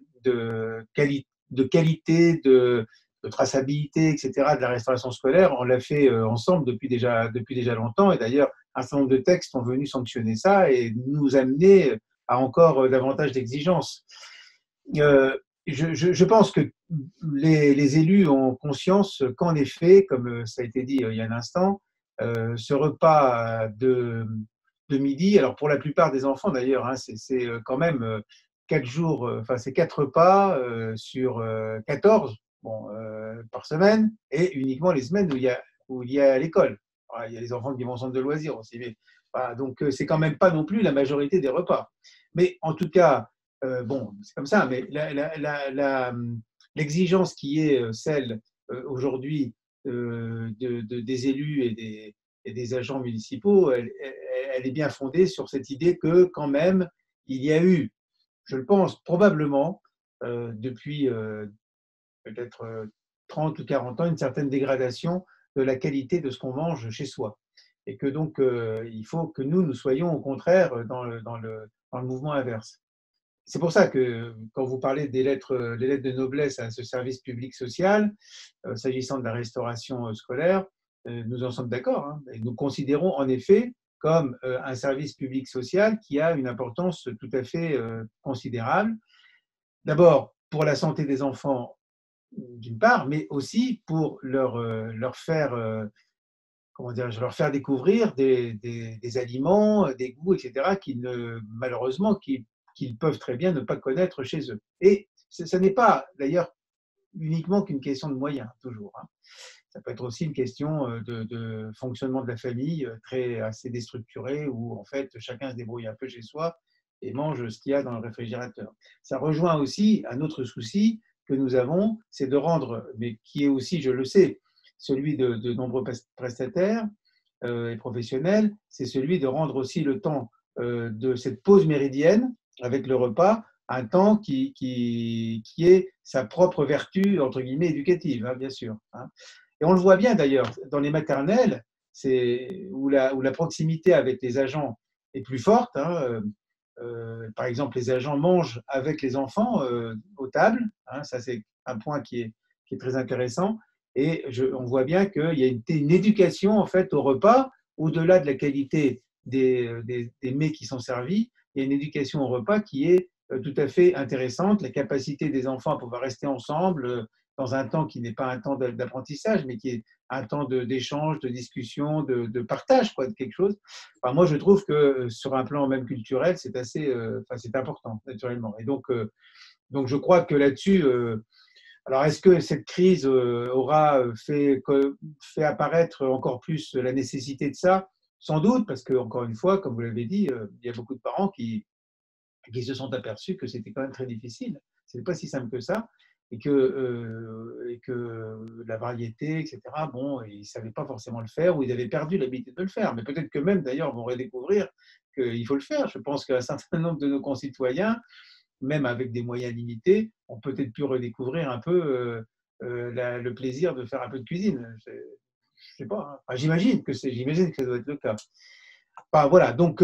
qualité, de traçabilité, etc., de la restauration scolaire, on l'a fait ensemble depuis déjà longtemps. Et d'ailleurs, un certain nombre de textes sont venus sanctionner ça et nous amener à encore davantage d'exigences. Je pense que les élus ont conscience qu'en effet, comme ça a été dit il y a un instant, ce repas de midi, alors pour la plupart des enfants d'ailleurs, hein, c'est quand même 4 jours, enfin c'est 4 repas sur 14 bon, par semaine, et uniquement les semaines où il y a l'école. Il y a les enfants qui vont au centre de loisirs aussi, mais voilà, donc c'est quand même pas non plus la majorité des repas. Mais en tout cas, bon, c'est comme ça, mais l'exigence qui est celle aujourd'hui des élus et des agents municipaux, elle est bien fondée sur cette idée que quand même, il y a eu, je le pense, probablement, depuis peut-être 30 ou 40 ans, une certaine dégradation de la qualité de ce qu'on mange chez soi. Et que donc, il faut que nous soyons au contraire dans le mouvement inverse. C'est pour ça que quand vous parlez des lettres de noblesse à ce service public social, s'agissant de la restauration scolaire, nous en sommes d'accord. Hein, et nous considérons en effet comme un service public social qui a une importance tout à fait considérable. D'abord, pour la santé des enfants, d'une part, mais aussi pour leur faire, comment dire, leur faire découvrir des aliments, des goûts, etc., malheureusement, qu'ils peuvent très bien ne pas connaître chez eux. Et ce n'est pas d'ailleurs uniquement qu'une question de moyens, toujours. Hein. Ça peut être aussi une question de fonctionnement de la famille assez déstructurée, où en fait chacun se débrouille un peu chez soi et mange ce qu'il y a dans le réfrigérateur. Ça rejoint aussi un autre souci que nous avons, c'est de rendre, mais qui est aussi, je le sais, celui de nombreux prestataires et professionnels, c'est celui de rendre aussi le temps de cette pause méridienne avec le repas un temps qui est sa propre vertu, entre guillemets, éducative, hein, bien sûr. Hein. Et on le voit bien d'ailleurs, dans les maternelles, où la proximité avec les agents est plus forte. Hein, par exemple, les agents mangent avec les enfants aux tables. Hein, ça, c'est un point qui est très intéressant. Et on voit bien qu'il y a une éducation en fait au repas, au-delà de la qualité des mets qui sont servis. Il y a une éducation au repas qui est tout à fait intéressante. La capacité des enfants à pouvoir rester ensemble dans un temps qui n'est pas un temps d'apprentissage, mais qui est un temps d'échange, de discussion, de partage, quoi, de quelque chose. Enfin, moi, je trouve que sur un plan même culturel, c'est c'est important, naturellement. Et donc je crois que là-dessus, alors est-ce que cette crise aura fait apparaître encore plus la nécessité de ça? Sans doute, parce que encore une fois, comme vous l'avez dit, il y a beaucoup de parents qui se sont aperçus que c'était quand même très difficile. Ce n'est pas si simple que ça. et que la variété, etc., bon, ils ne savaient pas forcément le faire ou ils avaient perdu l'habitude de le faire. Mais peut-être que même, d'ailleurs, vont redécouvrir qu'il faut le faire. Je pense qu'un certain nombre de nos concitoyens, même avec des moyens limités, ont peut-être pu redécouvrir un peu le plaisir de faire un peu de cuisine. Je ne sais pas. Hein. Enfin, j'imagine que ça doit être le cas. Enfin, voilà, donc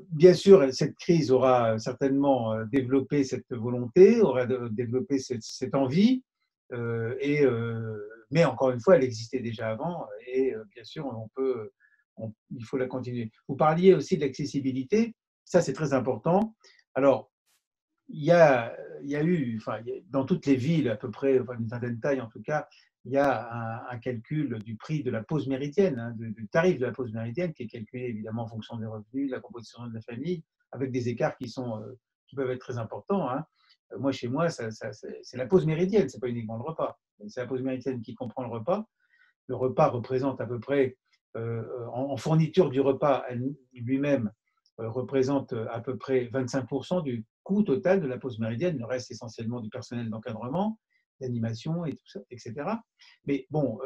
bien sûr, cette crise aura certainement développé cette volonté, aura développé cette envie, mais encore une fois, elle existait déjà avant et bien sûr, il faut la continuer. Vous parliez aussi de l'accessibilité, ça c'est très important. Alors, il y a eu, enfin, dans toutes les villes à peu près, enfin, une certaine taille en tout cas, il y a un calcul du prix de la pause méridienne, hein, du tarif de la pause méridienne, qui est calculé évidemment en fonction des revenus, de la composition de la famille, avec des écarts qui peuvent être très importants. Hein. Moi, chez moi, c'est la pause méridienne, c'est pas uniquement le repas. C'est la pause méridienne qui comprend le repas. Le repas représente à peu près, en fourniture du repas lui-même, représente à peu près 25% du coût total de la pause méridienne. Le reste, essentiellement du personnel d'encadrement, d'animation, et tout ça, etc. Mais bon,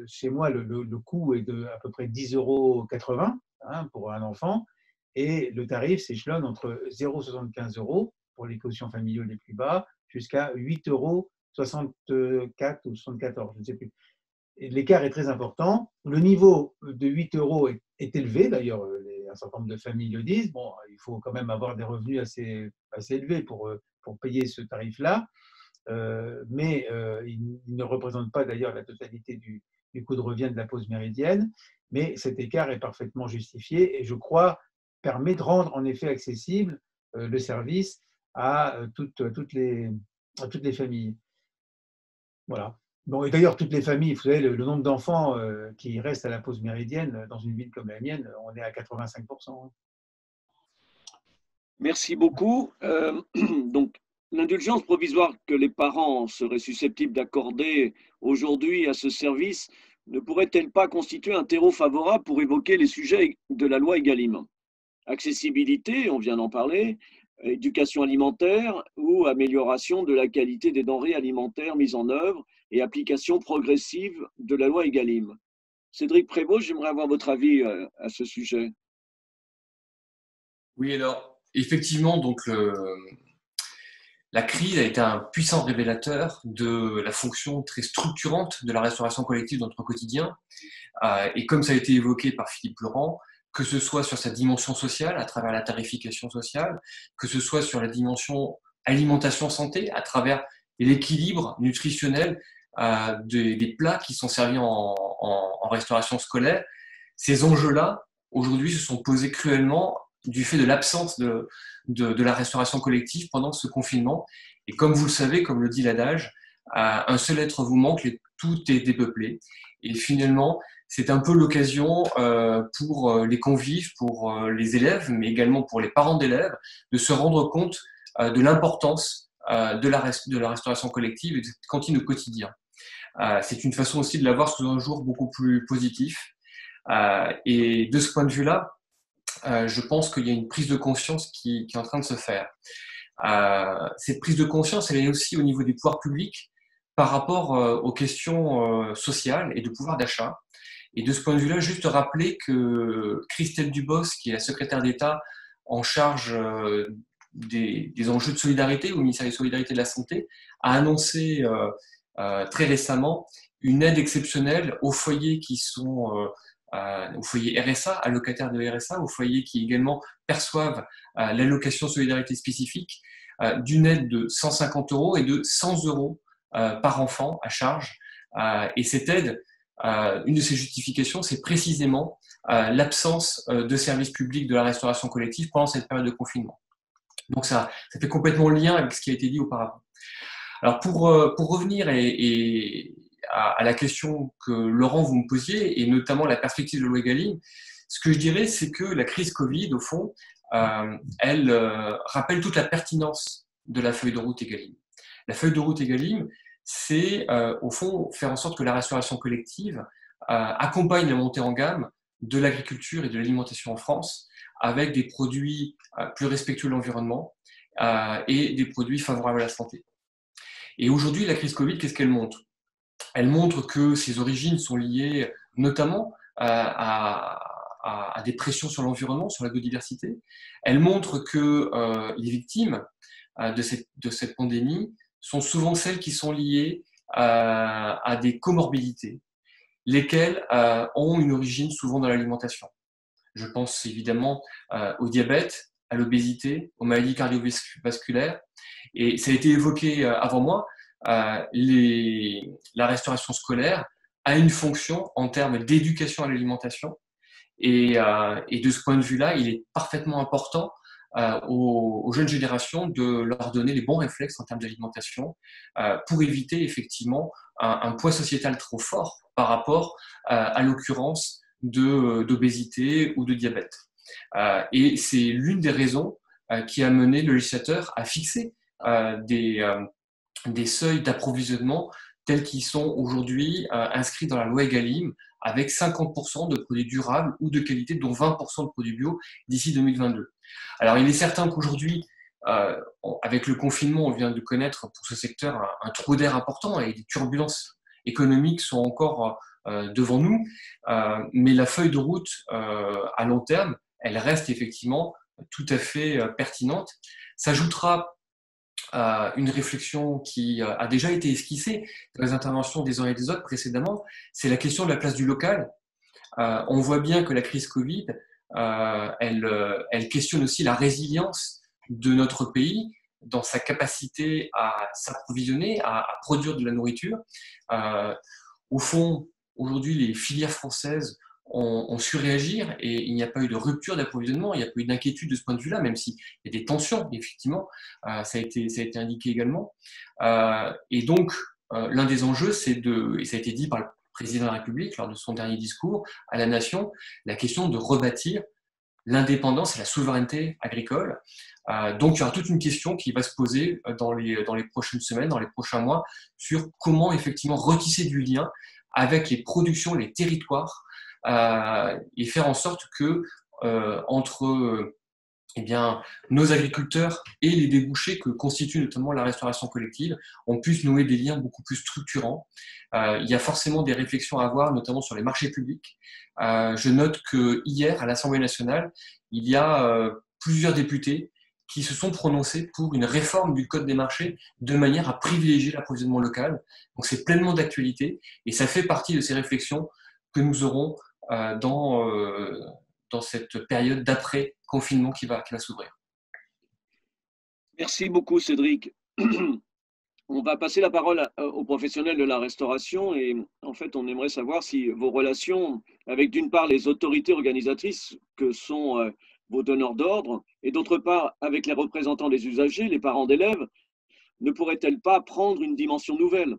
chez moi, le coût est de à peu près 10,80 € pour un enfant, et le tarif s'échelonne entre 0,75 € pour les quotients familiaux les plus bas, jusqu'à 8,64 € ou 74, je ne sais plus. L'écart est très important. Le niveau de 8 € est élevé, d'ailleurs, un certain nombre de familles le disent. Bon, il faut quand même avoir des revenus assez élevés pour payer ce tarif-là, mais il ne représente pas d'ailleurs la totalité du coût de revient de la pause méridienne, mais cet écart est parfaitement justifié et je crois permet de rendre en effet accessible le service à toutes les familles. Voilà. Bon, et d'ailleurs, toutes les familles, vous savez, le nombre d'enfants qui restent à la pause méridienne dans une ville comme la mienne, on est à 85%. Merci beaucoup. Donc, l'indulgence provisoire que les parents seraient susceptibles d'accorder aujourd'hui à ce service ne pourrait-elle pas constituer un terreau favorable pour évoquer les sujets de la loi Egalim? Accessibilité, on vient d'en parler, éducation alimentaire ou amélioration de la qualité des denrées alimentaires mises en œuvre et application progressive de la loi Egalim. Cédric Prévost, j'aimerais avoir votre avis à ce sujet. Oui, alors, effectivement, donc la crise a été un puissant révélateur de la fonction très structurante de la restauration collective dans notre quotidien. Et comme ça a été évoqué par Philippe Laurent, que ce soit sur sa dimension sociale, à travers la tarification sociale, que ce soit sur la dimension alimentation-santé, à travers l'équilibre nutritionnel des plats qui sont servis en restauration scolaire, ces enjeux-là, aujourd'hui, se sont posés cruellement du fait de l'absence de la restauration collective pendant ce confinement. Et comme vous le savez, comme le dit l'adage, un seul être vous manque et tout est dépeuplé. Et finalement, c'est un peu l'occasion pour les convives, pour les élèves, mais également pour les parents d'élèves, de se rendre compte de l'importance de la restauration collective et de cette cantine au quotidien. C'est une façon aussi de la voir sous un jour beaucoup plus positif. Et de ce point de vue-là, je pense qu'il y a une prise de conscience qui est en train de se faire. Cette prise de conscience, elle est aussi au niveau des pouvoirs publics par rapport aux questions sociales et de pouvoir d'achat. Et de ce point de vue-là, juste rappeler que Christelle Dubos, qui est la secrétaire d'État en charge des enjeux de solidarité au ministère des Solidarités et de la Santé, a annoncé très récemment une aide exceptionnelle aux foyers qui sont aux foyers RSA, allocataires de RSA, aux foyers qui également perçoivent l'allocation solidarité spécifique, d'une aide de 150 € et de 100 € par enfant à charge. Et cette aide, une de ses justifications, c'est précisément l'absence de services publics de la restauration collective pendant cette période de confinement. Donc ça fait complètement lien avec ce qui a été dit auparavant. Alors pour revenir à la question que Laurent vous me posiez, et notamment la perspective de loi Egalim, ce que je dirais, c'est que la crise Covid, au fond, elle rappelle toute la pertinence de la feuille de route Egalim. La feuille de route Egalim, c'est au fond faire en sorte que la restauration collective accompagne la montée en gamme de l'agriculture et de l'alimentation en France avec des produits plus respectueux de l'environnement et des produits favorables à la santé. Et aujourd'hui, la crise Covid, qu'est-ce qu'elle montre? Elle montre que ses origines sont liées notamment à des pressions sur l'environnement, sur la biodiversité. Elle montre que les victimes de cette pandémie sont souvent celles qui sont liées à des comorbidités, lesquelles ont une origine souvent dans l'alimentation. Je pense évidemment au diabète, à l'obésité, aux maladies cardiovasculaires. Et ça a été évoqué avant moi, la restauration scolaire a une fonction en termes d'éducation à l'alimentation. Et de ce point de vue-là, il est parfaitement important aux jeunes générations de leur donner les bons réflexes en termes d'alimentation pour éviter effectivement un poids sociétal trop fort par rapport à l'occurrence d'obésité ou de diabète. Et c'est l'une des raisons qui a mené le législateur à fixer des seuils d'approvisionnement tels qu'ils sont aujourd'hui inscrits dans la loi Egalim, avec 50% de produits durables ou de qualité, dont 20% de produits bio d'ici 2022. Alors, il est certain qu'aujourd'hui, avec le confinement, on vient de connaître pour ce secteur un trou d'air important et des turbulences économiques sont encore devant nous, mais la feuille de route à long terme, elle reste effectivement tout à fait pertinente. S'ajoutera une réflexion qui a déjà été esquissée dans les interventions des uns et des autres précédemment, c'est la question de la place du local. On voit bien que la crise Covid, elle questionne aussi la résilience de notre pays dans sa capacité à s'approvisionner, à produire de la nourriture. Au fond, aujourd'hui, les filières françaises ont su réagir et il n'y a pas eu de rupture d'approvisionnement, il n'y a pas eu d'inquiétude de ce point de vue-là, même s'il y a des tensions, effectivement, ça a été indiqué également. Et donc, l'un des enjeux, et ça a été dit par le président de la République lors de son dernier discours à la nation, la question de rebâtir l'indépendance et la souveraineté agricole. Donc, il y aura toute une question qui va se poser dans les prochaines semaines, dans les prochains mois, sur comment effectivement retisser du lien avec les productions, les territoires, et faire en sorte que entre nos agriculteurs et les débouchés que constitue notamment la restauration collective, on puisse nouer des liens beaucoup plus structurants. Il y a forcément des réflexions à avoir, notamment sur les marchés publics. Je note que hier, à l'Assemblée nationale, il y a plusieurs députés qui se sont prononcés pour une réforme du Code des marchés de manière à privilégier l'approvisionnement local. Donc c'est pleinement d'actualité et ça fait partie de ces réflexions que nous aurons dans cette période d'après-confinement qui va s'ouvrir. Merci beaucoup, Cédric. On va passer la parole aux professionnels de la restauration et en fait, on aimerait savoir si vos relations avec d'une part les autorités organisatrices que sont vos donneurs d'ordre et d'autre part avec les représentants des usagers, les parents d'élèves, ne pourraient-elles pas prendre une dimension nouvelle?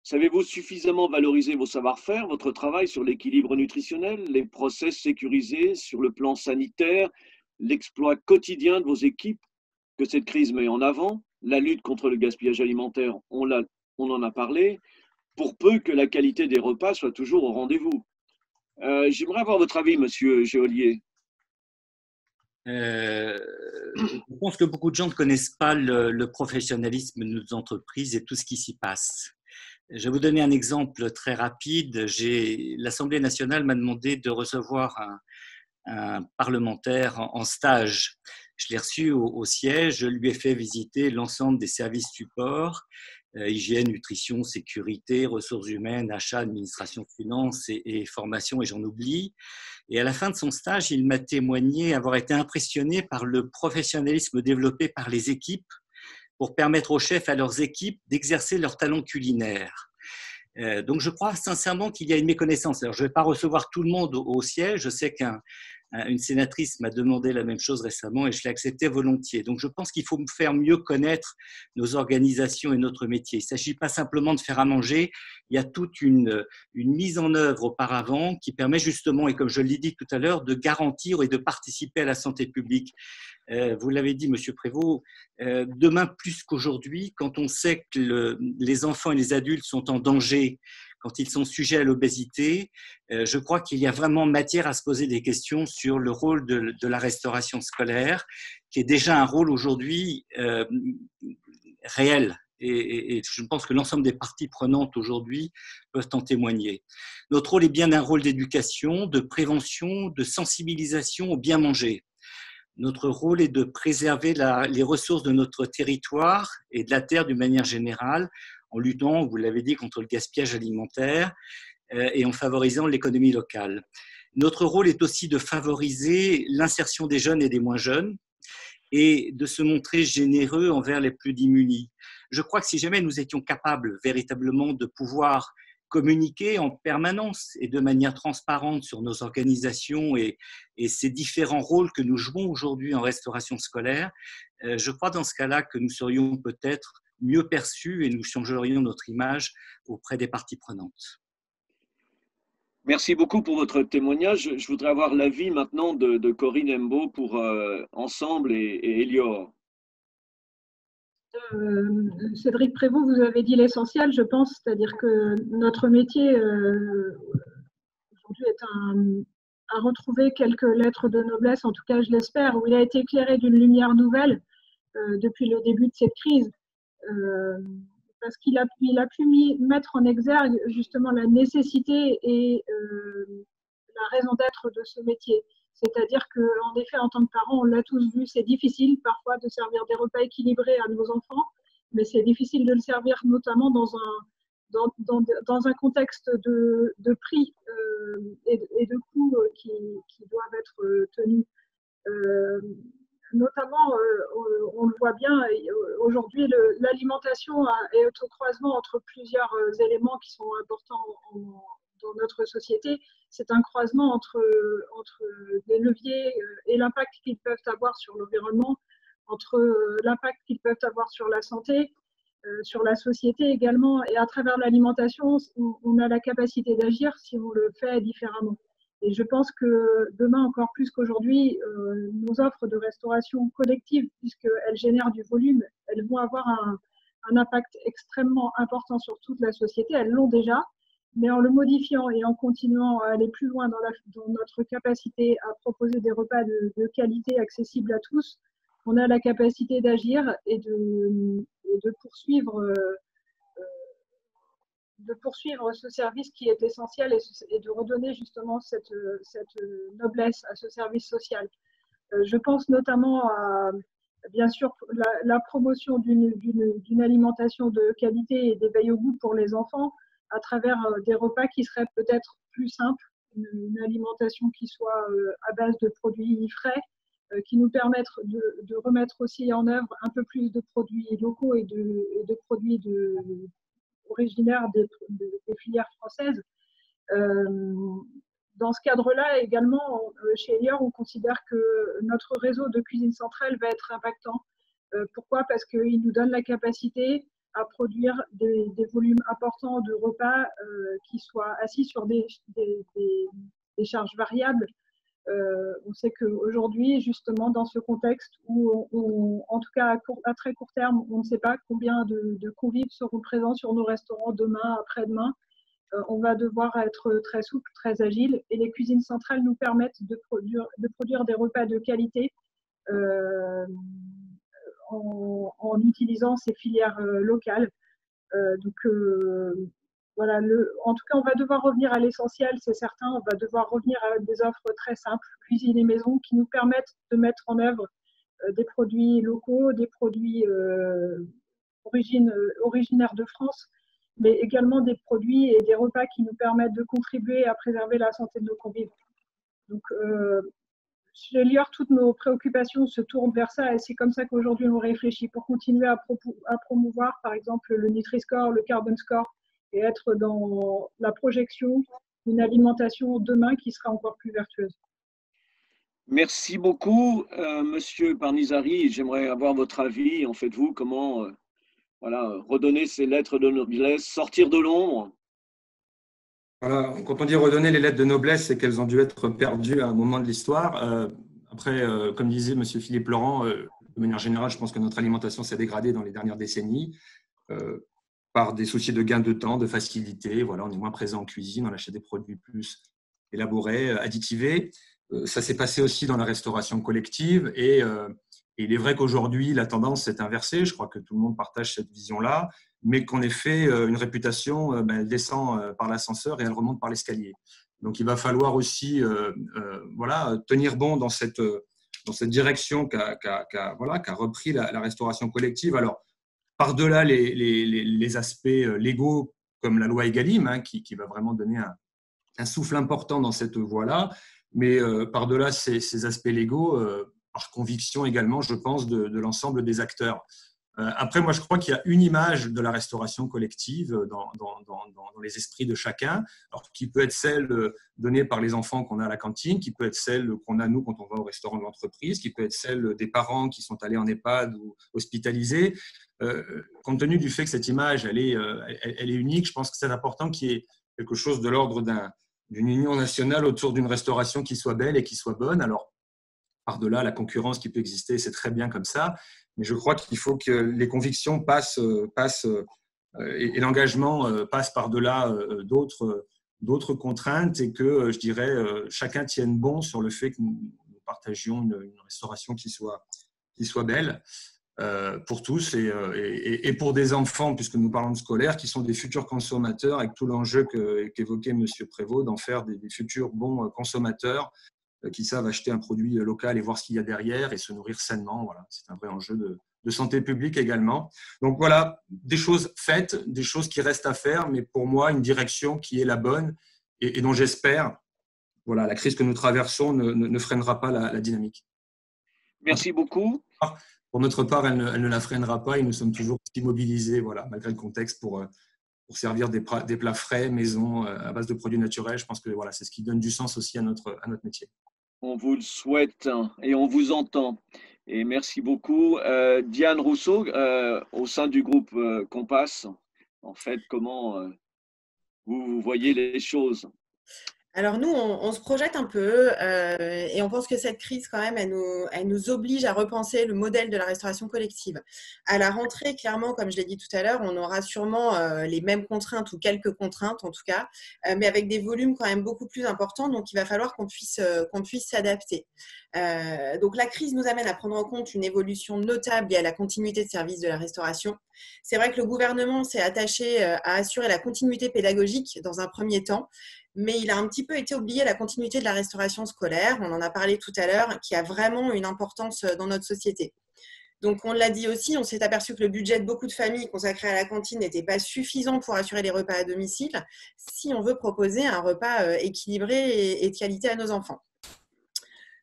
Savez-vous suffisamment valoriser vos savoir-faire, votre travail sur l'équilibre nutritionnel, les process sécurisés sur le plan sanitaire, l'exploit quotidien de vos équipes que cette crise met en avant, la lutte contre le gaspillage alimentaire, on en a parlé, pour peu que la qualité des repas soit toujours au rendez-vous. J'aimerais avoir votre avis, Monsieur Geolier. Je pense que beaucoup de gens ne connaissent pas le professionnalisme de nos entreprises et tout ce qui s'y passe. Je vais vous donner un exemple très rapide. L'Assemblée nationale m'a demandé de recevoir un parlementaire en stage. Je l'ai reçu au siège, je lui ai fait visiter l'ensemble des services supports, hygiène, nutrition, sécurité, ressources humaines, achats, administration, finances et formation, et j'en oublie. Et à la fin de son stage, il m'a témoigné avoir été impressionné par le professionnalisme développé par les équipes pour permettre aux chefs et à leurs équipes d'exercer leur talent culinaire. Donc, je crois sincèrement qu'il y a une méconnaissance. Alors, je ne vais pas recevoir tout le monde au siège. Je sais qu'une sénatrice m'a demandé la même chose récemment et je l'ai accepté volontiers. Donc, je pense qu'il faut faire mieux connaître nos organisations et notre métier. Il ne s'agit pas simplement de faire à manger. Il y a toute une mise en œuvre auparavant qui permet justement, et comme je l'ai dit tout à l'heure, de garantir et de participer à la santé publique. Vous l'avez dit, Monsieur Prévost, demain plus qu'aujourd'hui, quand on sait que les enfants et les adultes sont en danger, quand ils sont sujets à l'obésité, je crois qu'il y a vraiment matière à se poser des questions sur le rôle de la restauration scolaire, qui est déjà un rôle aujourd'hui réel et je pense que l'ensemble des parties prenantes aujourd'hui peuvent en témoigner. Notre rôle est bien un rôle d'éducation, de prévention, de sensibilisation au bien manger. Notre rôle est de préserver les ressources de notre territoire et de la terre d'une manière générale, en luttant, vous l'avez dit, contre le gaspillage alimentaire et en favorisant l'économie locale. Notre rôle est aussi de favoriser l'insertion des jeunes et des moins jeunes et de se montrer généreux envers les plus démunis. Je crois que si jamais nous étions capables véritablement de pouvoir communiquer en permanence et de manière transparente sur nos organisations et ces différents rôles que nous jouons aujourd'hui en restauration scolaire, je crois dans ce cas-là que nous serions peut-être mieux perçus et nous changerions notre image auprès des parties prenantes. Merci beaucoup pour votre témoignage. Je voudrais avoir l'avis maintenant de Corinne Embaud pour Ensemble et Elior. Cédric Prévost, vous avez dit l'essentiel, je pense, c'est-à-dire que notre métier aujourd'hui est à retrouver quelques lettres de noblesse, en tout cas je l'espère, où il a été éclairé d'une lumière nouvelle depuis le début de cette crise, parce qu'il a pu mettre en exergue justement la nécessité et la raison d'être de ce métier. C'est-à-dire qu'en effet, en tant que parents, on l'a tous vu, c'est difficile parfois de servir des repas équilibrés à nos enfants, mais c'est difficile de le servir notamment dans un contexte de prix et de coûts qui doivent être tenus. Notamment, on le voit bien, aujourd'hui, l'alimentation est au croisement entre plusieurs éléments qui sont importants dans notre société. C'est un croisement entre les leviers et l'impact qu'ils peuvent avoir sur l'environnement, entre l'impact qu'ils peuvent avoir sur la santé, sur la société également. Et à travers l'alimentation, on a la capacité d'agir si on le fait différemment. Et je pense que demain, encore plus qu'aujourd'hui, nos offres de restauration collective, puisqu'elles génèrent du volume, elles vont avoir un impact extrêmement important sur toute la société. Elles l'ont déjà. Mais en le modifiant et en continuant à aller plus loin dans notre capacité à proposer des repas de qualité accessibles à tous, on a la capacité d'agir et de poursuivre ce service qui est essentiel et de redonner justement cette noblesse à ce service social. Je pense notamment à, bien sûr, la promotion d'une alimentation de qualité et d'éveil au goût pour les enfants, à travers des repas qui seraient peut-être plus simples, une alimentation qui soit à base de produits frais, qui nous permettent de remettre aussi en œuvre un peu plus de produits locaux et de produits originaires des filières françaises. Dans ce cadre-là, également, chez Elior, on considère que notre réseau de cuisine centrale va être impactant. Pourquoi ? Parce qu'il nous donne la capacité à produire des volumes importants de repas qui soient assis sur des charges variables. On sait qu'aujourd'hui, justement, dans ce contexte où, en tout cas à très court terme, on ne sait pas combien de convives seront présents sur nos restaurants demain, après-demain, on va devoir être très souple, très agile. Et les cuisines centrales nous permettent de produire des repas de qualité en utilisant ces filières locales. Voilà, en tout cas, on va devoir revenir à l'essentiel, c'est certain. On va devoir revenir à des offres très simples, cuisine et maison, qui nous permettent de mettre en œuvre des produits locaux, des produits originaires de France, mais également des produits et des repas qui nous permettent de contribuer à préserver la santé de nos convives. Donc, chez Elior, toutes nos préoccupations se tournent vers ça et c'est comme ça qu'aujourd'hui on réfléchit pour continuer à promouvoir par exemple le Nutri-Score, le Carbon Score et être dans la projection d'une alimentation demain qui sera encore plus vertueuse. Merci beaucoup, Monsieur Parnizari. J'aimerais avoir votre avis. En faites-vous comment redonner ces lettres de noblesse, sortir de l'ombre? Voilà, quand on dit redonner les lettres de noblesse, c'est qu'elles ont dû être perdues à un moment de l'histoire. Après, comme disait M. Philippe Laurent, de manière générale, je pense que notre alimentation s'est dégradée dans les dernières décennies par des soucis de gain de temps, de facilité. Voilà, on est moins présent en cuisine, on achète des produits plus élaborés, additivés. Ça s'est passé aussi dans la restauration collective et Et il est vrai qu'aujourd'hui, la tendance s'est inversée. Je crois que tout le monde partage cette vision-là, mais qu'en effet, une réputation, elle descend par l'ascenseur et elle remonte par l'escalier. Donc, il va falloir aussi voilà, tenir bon dans cette direction qu'a repris la restauration collective. Alors, par-delà les aspects légaux, comme la loi Egalim, hein, qui va vraiment donner un souffle important dans cette voie-là, mais par-delà ces aspects légaux, par conviction également, je pense, de l'ensemble des acteurs. Après, moi, je crois qu'il y a une image de la restauration collective dans les esprits de chacun, alors, qui peut être celle donnée par les enfants qu'on a à la cantine, qui peut être celle qu'on a nous quand on va au restaurant de l'entreprise, qui peut être celle des parents qui sont allés en EHPAD ou hospitalisés. Compte tenu du fait que cette image, elle est unique, je pense que c'est important qu'il y ait quelque chose de l'ordre d'une union nationale autour d'une restauration qui soit belle et qui soit bonne. Alors, par-delà la concurrence qui peut exister, c'est très bien comme ça, mais je crois qu'il faut que les convictions passent et l'engagement passe par-delà d'autres contraintes et que, je dirais, chacun tienne bon sur le fait que nous partagions une restauration qui soit belle pour tous et pour des enfants, puisque nous parlons de scolaires, qui sont des futurs consommateurs, avec tout l'enjeu qu'évoquait M. Prévost, d'en faire des futurs bons consommateurs qui savent acheter un produit local et voir ce qu'il y a derrière et se nourrir sainement. Voilà, c'est un vrai enjeu de santé publique également. Donc voilà, des choses faites, des choses qui restent à faire, mais pour moi, une direction qui est la bonne et dont j'espère, voilà, la crise que nous traversons ne freinera pas la dynamique. Merci beaucoup. Pour notre part, elle ne la freinera pas et nous sommes toujours mobilisés, voilà, malgré le contexte, pour servir des plats frais, maison, à base de produits naturels. Je pense que voilà, c'est ce qui donne du sens aussi à notre métier. On vous le souhaite et on vous entend. Et merci beaucoup. Diane Rousseau, au sein du groupe Compass, en fait, comment vous voyez les choses? Alors nous, on se projette un peu et on pense que cette crise, quand même, elle nous oblige à repenser le modèle de la restauration collective. À la rentrée, clairement, comme je l'ai dit tout à l'heure, on aura sûrement les mêmes contraintes ou quelques contraintes en tout cas, mais avec des volumes quand même beaucoup plus importants, donc il va falloir qu'on puisse s'adapter. Donc la crise nous amène à prendre en compte une évolution notable liée à la continuité de service de la restauration. C'est vrai que le gouvernement s'est attaché à assurer la continuité pédagogique dans un premier temps, mais il a un petit peu été oublié la continuité de la restauration scolaire, on en a parlé tout à l'heure, qui a vraiment une importance dans notre société. Donc on l'a dit aussi, on s'est aperçu que le budget de beaucoup de familles consacré à la cantine n'était pas suffisant pour assurer les repas à domicile si on veut proposer un repas équilibré et de qualité à nos enfants.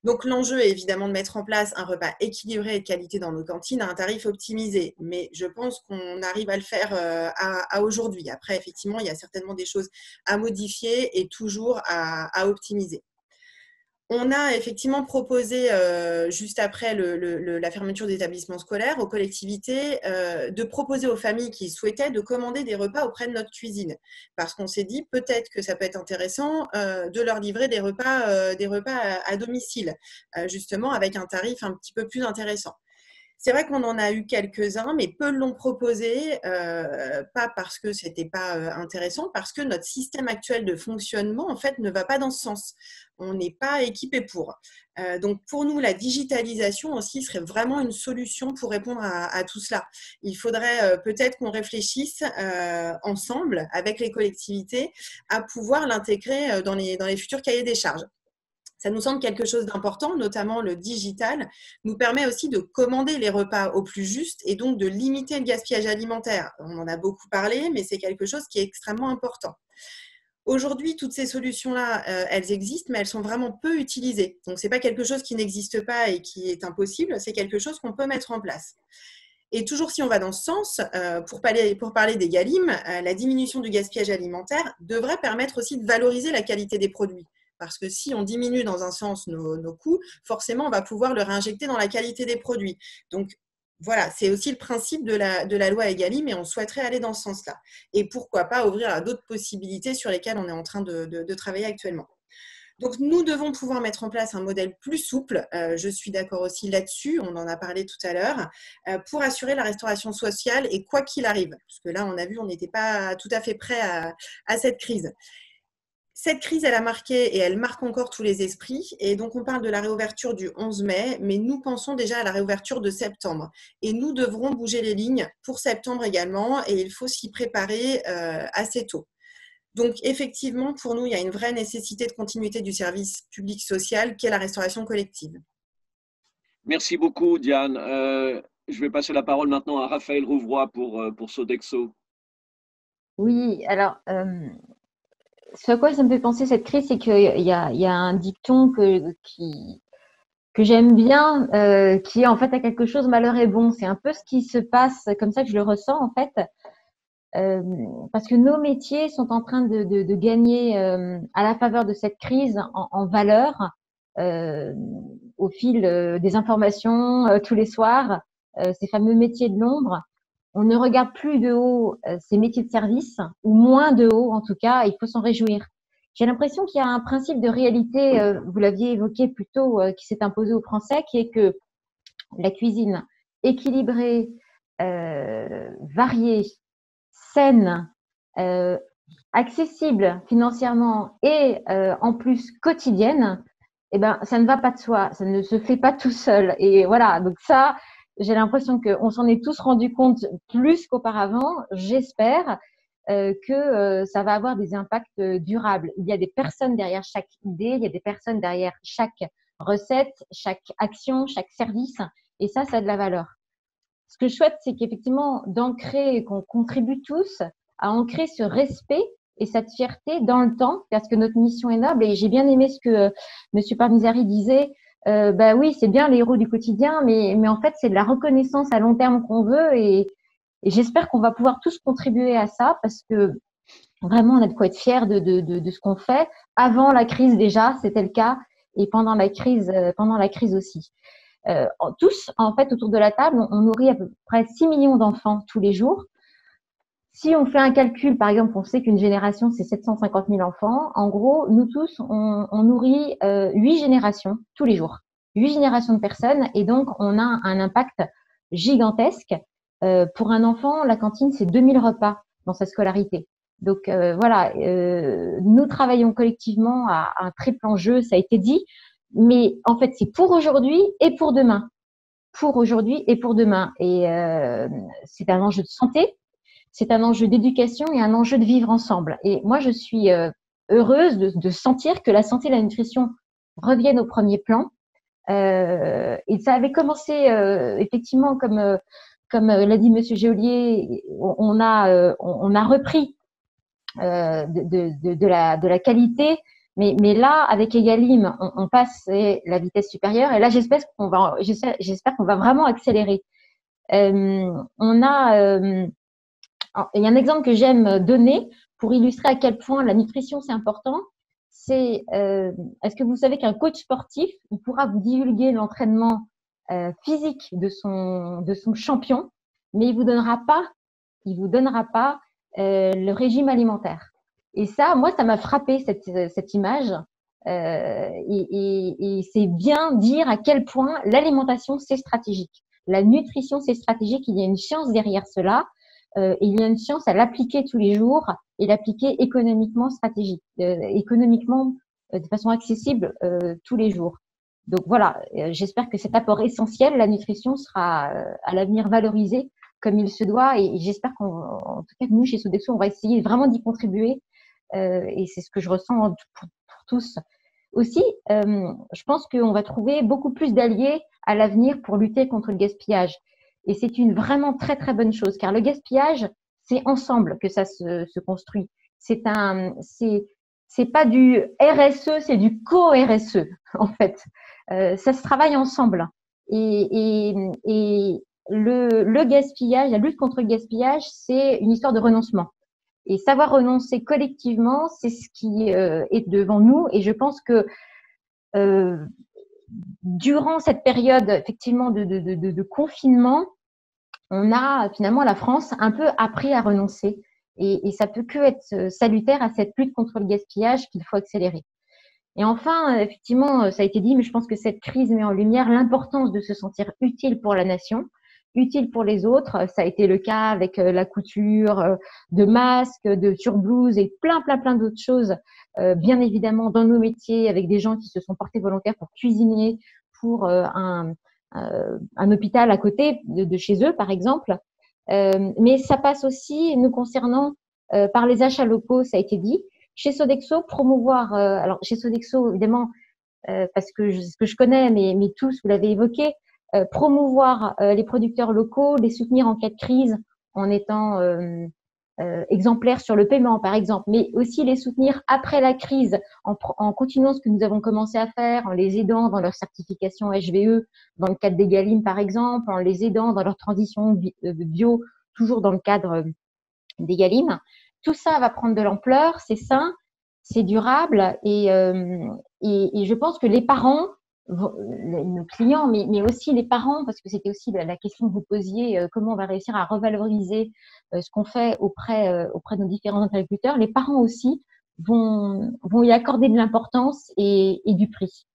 Donc l'enjeu est évidemment de mettre en place un repas équilibré et de qualité dans nos cantines à un tarif optimisé. Mais je pense qu'on arrive à le faire à aujourd'hui. Après, effectivement, il y a certainement des choses à modifier et toujours à optimiser. On a effectivement proposé, juste après la fermeture des établissements scolaires, aux collectivités, de proposer aux familles qui souhaitaient de commander des repas auprès de notre cuisine. Parce qu'on s'est dit, peut-être que ça peut être intéressant de leur livrer des repas à domicile, justement avec un tarif un petit peu plus intéressant. C'est vrai qu'on en a eu quelques-uns, mais peu l'ont proposé, pas parce que ce n'était pas intéressant, parce que notre système actuel de fonctionnement, en fait, ne va pas dans ce sens. On n'est pas équipé pour. Donc, pour nous, la digitalisation aussi serait vraiment une solution pour répondre à tout cela. Il faudrait peut-être qu'on réfléchisse ensemble, avec les collectivités, à pouvoir l'intégrer dans les futurs cahiers des charges. Ça nous semble quelque chose d'important, notamment le digital, nous permet aussi de commander les repas au plus juste et donc de limiter le gaspillage alimentaire. On en a beaucoup parlé, mais c'est quelque chose qui est extrêmement important. Aujourd'hui, toutes ces solutions-là, elles existent, mais elles sont vraiment peu utilisées. Donc, ce n'est pas quelque chose qui n'existe pas et qui est impossible, c'est quelque chose qu'on peut mettre en place. Et toujours si on va dans ce sens, pour parler d'Egalim, la diminution du gaspillage alimentaire devrait permettre aussi de valoriser la qualité des produits. Parce que si on diminue dans un sens nos coûts, forcément, on va pouvoir le réinjecter dans la qualité des produits. Donc, voilà, c'est aussi le principe de la loi Egalim et on souhaiterait aller dans ce sens-là. Et pourquoi pas ouvrir à d'autres possibilités sur lesquelles on est en train de travailler actuellement. Donc, nous devons pouvoir mettre en place un modèle plus souple, je suis d'accord aussi là-dessus, on en a parlé tout à l'heure, pour assurer la restauration sociale et quoi qu'il arrive. Parce que là, on a vu, on n'était pas tout à fait prêt à cette crise. Cette crise, elle a marqué et elle marque encore tous les esprits. Et donc, on parle de la réouverture du 11 mai, mais nous pensons déjà à la réouverture de septembre. Et nous devrons bouger les lignes pour septembre également, et il faut s'y préparer assez tôt. Donc, effectivement, pour nous, il y a une vraie nécessité de continuité du service public social qui est la restauration collective. Merci beaucoup, Diane. Je vais passer la parole maintenant à Raphaël Rouvroy pour Sodexo. Oui, alors, ce à quoi ça me fait penser cette crise, c'est qu'il y a un dicton que j'aime bien, qui est en fait à quelque chose, malheur est bon. C'est un peu ce qui se passe, comme ça que je le ressens en fait, parce que nos métiers sont en train de gagner à la faveur de cette crise en valeur au fil des informations tous les soirs, ces fameux métiers de l'ombre. On ne regarde plus de haut ces métiers de service, ou moins de haut en tout cas, il faut s'en réjouir. J'ai l'impression qu'il y a un principe de réalité, vous l'aviez évoqué plus tôt, qui s'est imposé aux Français, qui est que la cuisine équilibrée, variée, saine, accessible financièrement et en plus quotidienne, eh ben, ça ne va pas de soi, ça ne se fait pas tout seul. Et voilà, donc ça, j'ai l'impression qu'on s'en est tous rendu compte plus qu'auparavant. J'espère que ça va avoir des impacts durables. Il y a des personnes derrière chaque idée, il y a des personnes derrière chaque recette, chaque action, chaque service, et ça a de la valeur. Ce que je souhaite, c'est qu'effectivement, d'ancrer, qu'on contribue tous à ancrer ce respect et cette fierté dans le temps, parce que notre mission est noble. Et j'ai bien aimé ce que Monsieur Parmisari disait. Bah oui, c'est bien les héros du quotidien, mais en fait, c'est de la reconnaissance à long terme qu'on veut, et j'espère qu'on va pouvoir tous contribuer à ça, parce que vraiment, on a de quoi être fiers de ce qu'on fait. Avant la crise déjà, c'était le cas, et pendant la crise aussi. Tous, en fait, autour de la table, on nourrit à peu près 6 millions d'enfants tous les jours. Si on fait un calcul, par exemple, on sait qu'une génération, c'est 750 000 enfants. En gros, nous tous, on nourrit 8 générations tous les jours. 8 générations de personnes, et donc on a un impact gigantesque. Pour un enfant, la cantine, c'est 2000 repas dans sa scolarité. Donc voilà, nous travaillons collectivement à un triple enjeu, ça a été dit, mais en fait, c'est pour aujourd'hui et pour demain. Pour aujourd'hui et pour demain. Et c'est un enjeu de santé, c'est un enjeu d'éducation et un enjeu de vivre ensemble. Et moi, je suis heureuse de sentir que la santé et la nutrition reviennent au premier plan. Et ça avait commencé effectivement, comme l'a dit Monsieur Geolier, on a repris de la qualité, mais là, avec Egalim, on passe la vitesse supérieure. Et là, j'espère qu'on va vraiment accélérer. Il y a un exemple que j'aime donner pour illustrer à quel point la nutrition, c'est important. C'est, est-ce que vous savez qu'un coach sportif, il pourra vous divulguer l'entraînement physique de son champion, mais il vous donnera pas le régime alimentaire. Et ça, moi, ça m'a frappé cette image. Et c'est bien dire à quel point l'alimentation, c'est stratégique. La nutrition, c'est stratégique. Il y a une science derrière cela. Il y a une science à l'appliquer tous les jours et l'appliquer économiquement stratégique, de façon accessible tous les jours. Donc voilà, j'espère que cet apport essentiel, la nutrition, sera à l'avenir valorisé comme il se doit, et j'espère en tout cas que nous, chez Sodexo, on va essayer vraiment d'y contribuer, et c'est ce que je ressens pour tous. Aussi, je pense qu'on va trouver beaucoup plus d'alliés à l'avenir pour lutter contre le gaspillage. Et c'est une vraiment très, très bonne chose, car le gaspillage, c'est ensemble que ça se construit. C'est pas du RSE, c'est du co-RSE, en fait. Ça se travaille ensemble. Et le gaspillage, la lutte contre le gaspillage, c'est une histoire de renoncement. Et savoir renoncer collectivement, c'est ce qui est devant nous. Et je pense que durant cette période effectivement de confinement, on a finalement, la France, un peu appris à renoncer. Et ça peut que être salutaire à cette lutte contre le gaspillage qu'il faut accélérer. Et enfin, effectivement, ça a été dit, mais je pense que cette crise met en lumière l'importance de se sentir utile pour la nation. utile pour les autres. Ça a été le cas avec la couture de masques, de surblouses et plein d'autres choses. Bien évidemment, dans nos métiers, avec des gens qui se sont portés volontaires pour cuisiner pour un hôpital à côté de chez eux, par exemple. Mais ça passe aussi, nous concernant, par les achats locaux, ça a été dit. Chez Sodexo, promouvoir, alors chez Sodexo, évidemment, parce que ce que je connais, mais tous, vous l'avez évoqué, promouvoir les producteurs locaux, les soutenir en cas de crise en étant exemplaires sur le paiement, par exemple, mais aussi les soutenir après la crise en continuant ce que nous avons commencé à faire, en les aidant dans leur certification HVE, dans le cadre d'Egalim, par exemple, en les aidant dans leur transition bio, toujours dans le cadre d'Egalim. Tout ça va prendre de l'ampleur, c'est sain, c'est durable et je pense que les parents, nos clients, mais aussi les parents, parce que c'était aussi la question que vous posiez, comment on va réussir à revaloriser ce qu'on fait auprès de nos différents interlocuteurs. Les parents aussi vont y accorder de l'importance et du prix.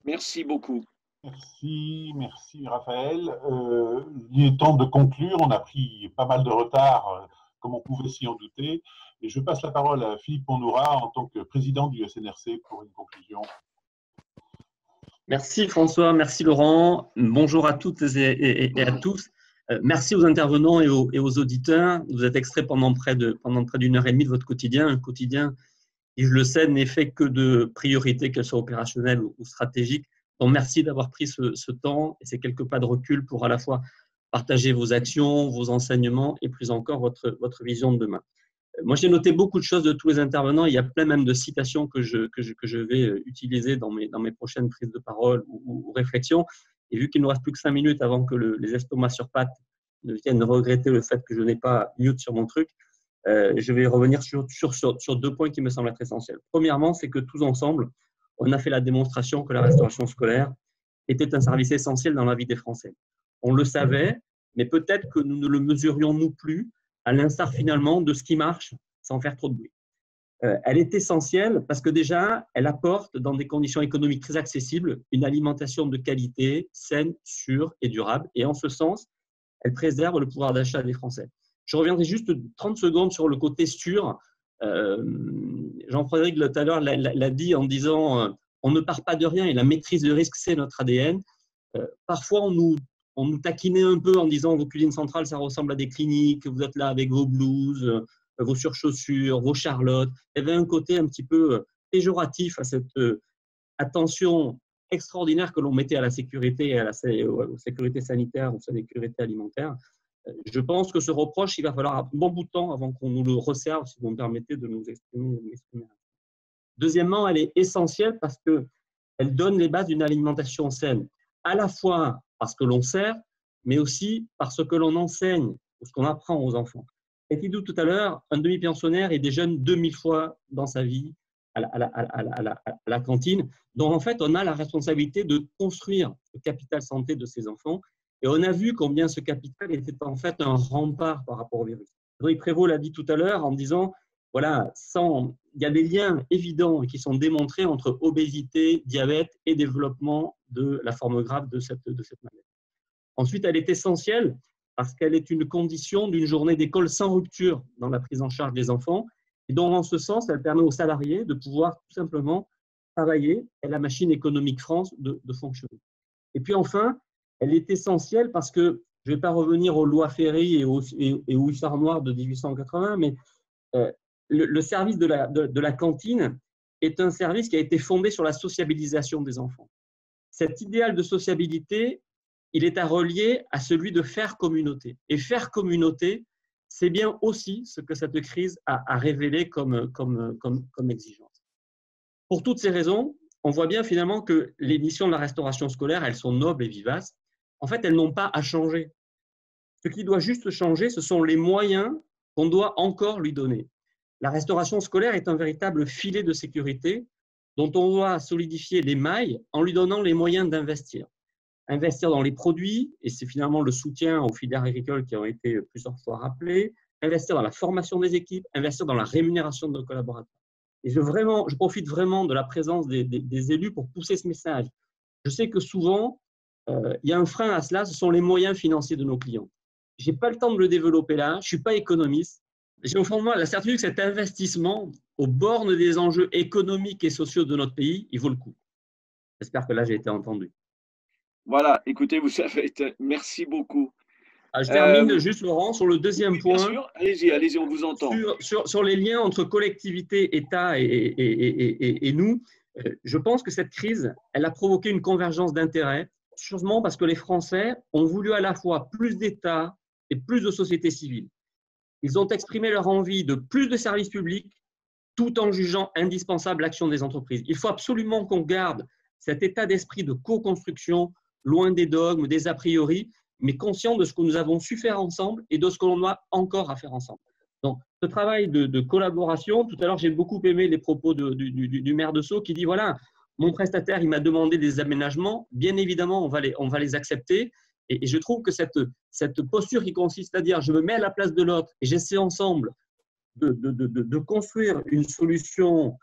Merci beaucoup. Merci Raphaël. Il est temps de conclure. On a pris pas mal de retard, comme on pouvait s'y en douter. Et je passe la parole à Philippe Ponnoura en tant que président du SNRC pour une conclusion. Merci François, merci Laurent. Bonjour à toutes et à tous. Merci aux intervenants et aux auditeurs. Vous êtes extraits pendant près d'une heure et demie de votre quotidien. Un quotidien qui, je le sais, n'est fait que de priorités, qu'elles soient opérationnelles ou stratégiques. Donc merci d'avoir pris ce temps et ces quelques pas de recul pour à la fois partager vos actions, vos enseignements et plus encore votre vision de demain. Moi, j'ai noté beaucoup de choses de tous les intervenants. Il y a plein même de citations que je vais utiliser dans mes prochaines prises de parole ou réflexions. Et vu qu'il ne nous reste plus que 5 minutes avant que les estomacs sur pattes ne viennent regretter le fait que je n'ai pas mute sur mon truc, je vais revenir sur 2 points qui me semblent être essentiels. Premièrement, c'est que tous ensemble, on a fait la démonstration que la restauration scolaire était un service essentiel dans la vie des Français. On le savait, mais peut-être que nous ne le mesurions nous plus, à l'instar finalement de ce qui marche sans faire trop de bruit. Elle est essentielle parce que déjà, elle apporte dans des conditions économiques très accessibles une alimentation de qualité, saine, sûre et durable. Et en ce sens, elle préserve le pouvoir d'achat des Français. Je reviendrai juste 30 secondes sur le côté sûr. Jean-Frédéric tout à l'heure l'a dit en disant on ne part pas de rien et la maîtrise de risque, c'est notre ADN. Parfois, on nous taquinait un peu en disant vos cuisines centrales, ça ressemble à des cliniques, vous êtes là avec vos blouses, vos surchaussures, vos charlottes. Il y avait un côté un petit peu péjoratif à cette attention extraordinaire que l'on mettait à la sécurité et à la sécurité sanitaire ou à la sécurité alimentaire. Je pense que ce reproche, il va falloir un bon bout de temps avant qu'on nous le resserve, si vous me permettez de nous exprimer. Deuxièmement, elle est essentielle parce qu'elle donne les bases d'une alimentation saine, à la fois parce que l'on sert, mais aussi parce que l'on enseigne ou ce qu'on apprend aux enfants. Et dit tout à l'heure, un demi-pensionnaire et déjeune 2000 fois dans sa vie à la cantine, dont en fait on a la responsabilité de construire le capital santé de ses enfants. Et on a vu combien ce capital était en fait un rempart par rapport au virus. Loïc Prévost l'a dit tout à l'heure en disant, voilà, il y a des liens évidents qui sont démontrés entre obésité, diabète et développement de la forme grave de cette maladie. Ensuite, elle est essentielle parce qu'elle est une condition d'une journée d'école sans rupture dans la prise en charge des enfants. Et donc, en ce sens, elle permet aux salariés de pouvoir tout simplement travailler et la machine économique France de fonctionner. Et puis enfin, elle est essentielle parce que, je ne vais pas revenir aux lois Ferry et aux hussards noirs de 1880, mais le service de la cantine est un service qui a été fondé sur la sociabilisation des enfants. Cet idéal de sociabilité, il est à relier à celui de faire communauté. Et faire communauté, c'est bien aussi ce que cette crise a révélé comme exigence. Pour toutes ces raisons, on voit bien finalement que les missions de la restauration scolaire, elles sont nobles et vivaces. En fait, elles n'ont pas à changer. Ce qui doit juste changer, ce sont les moyens qu'on doit encore lui donner. La restauration scolaire est un véritable filet de sécurité dont on doit solidifier les mailles en lui donnant les moyens d'investir. Investir dans les produits, et c'est finalement le soutien aux filières agricoles qui ont été plusieurs fois rappelés, investir dans la formation des équipes, investir dans la rémunération de nos collaborateurs. Et je profite vraiment de la présence des élus pour pousser ce message. Je sais que souvent, il y a un frein à cela, ce sont les moyens financiers de nos clients. Je n'ai pas le temps de le développer là, je ne suis pas économiste. J'ai au fond de moi la certitude que cet investissement aux bornes des enjeux économiques et sociaux de notre pays, il vaut le coup. J'espère que là, j'ai été entendu. Voilà, écoutez, vous avez été… Merci beaucoup. Je termine juste, Laurent, sur le deuxième point. Bien sûr, allez-y, on vous entend. Sur les liens entre collectivités, État et nous, je pense que cette crise, elle a provoqué une convergence d'intérêts, sûrement parce que les Français ont voulu à la fois plus d'État et plus de société civile. Ils ont exprimé leur envie de plus de services publics, tout en jugeant indispensable l'action des entreprises. Il faut absolument qu'on garde cet état d'esprit de co-construction, loin des dogmes, des a priori, mais conscient de ce que nous avons su faire ensemble et de ce que l'on a encore à faire ensemble. Donc, ce travail de collaboration, tout à l'heure, j'ai beaucoup aimé les propos du maire de Sceaux qui dit, voilà, mon prestataire, il m'a demandé des aménagements, bien évidemment, on va les accepter. Et je trouve que cette posture qui consiste à dire, je me mets à la place de l'autre et j'essaie ensemble de construire une solution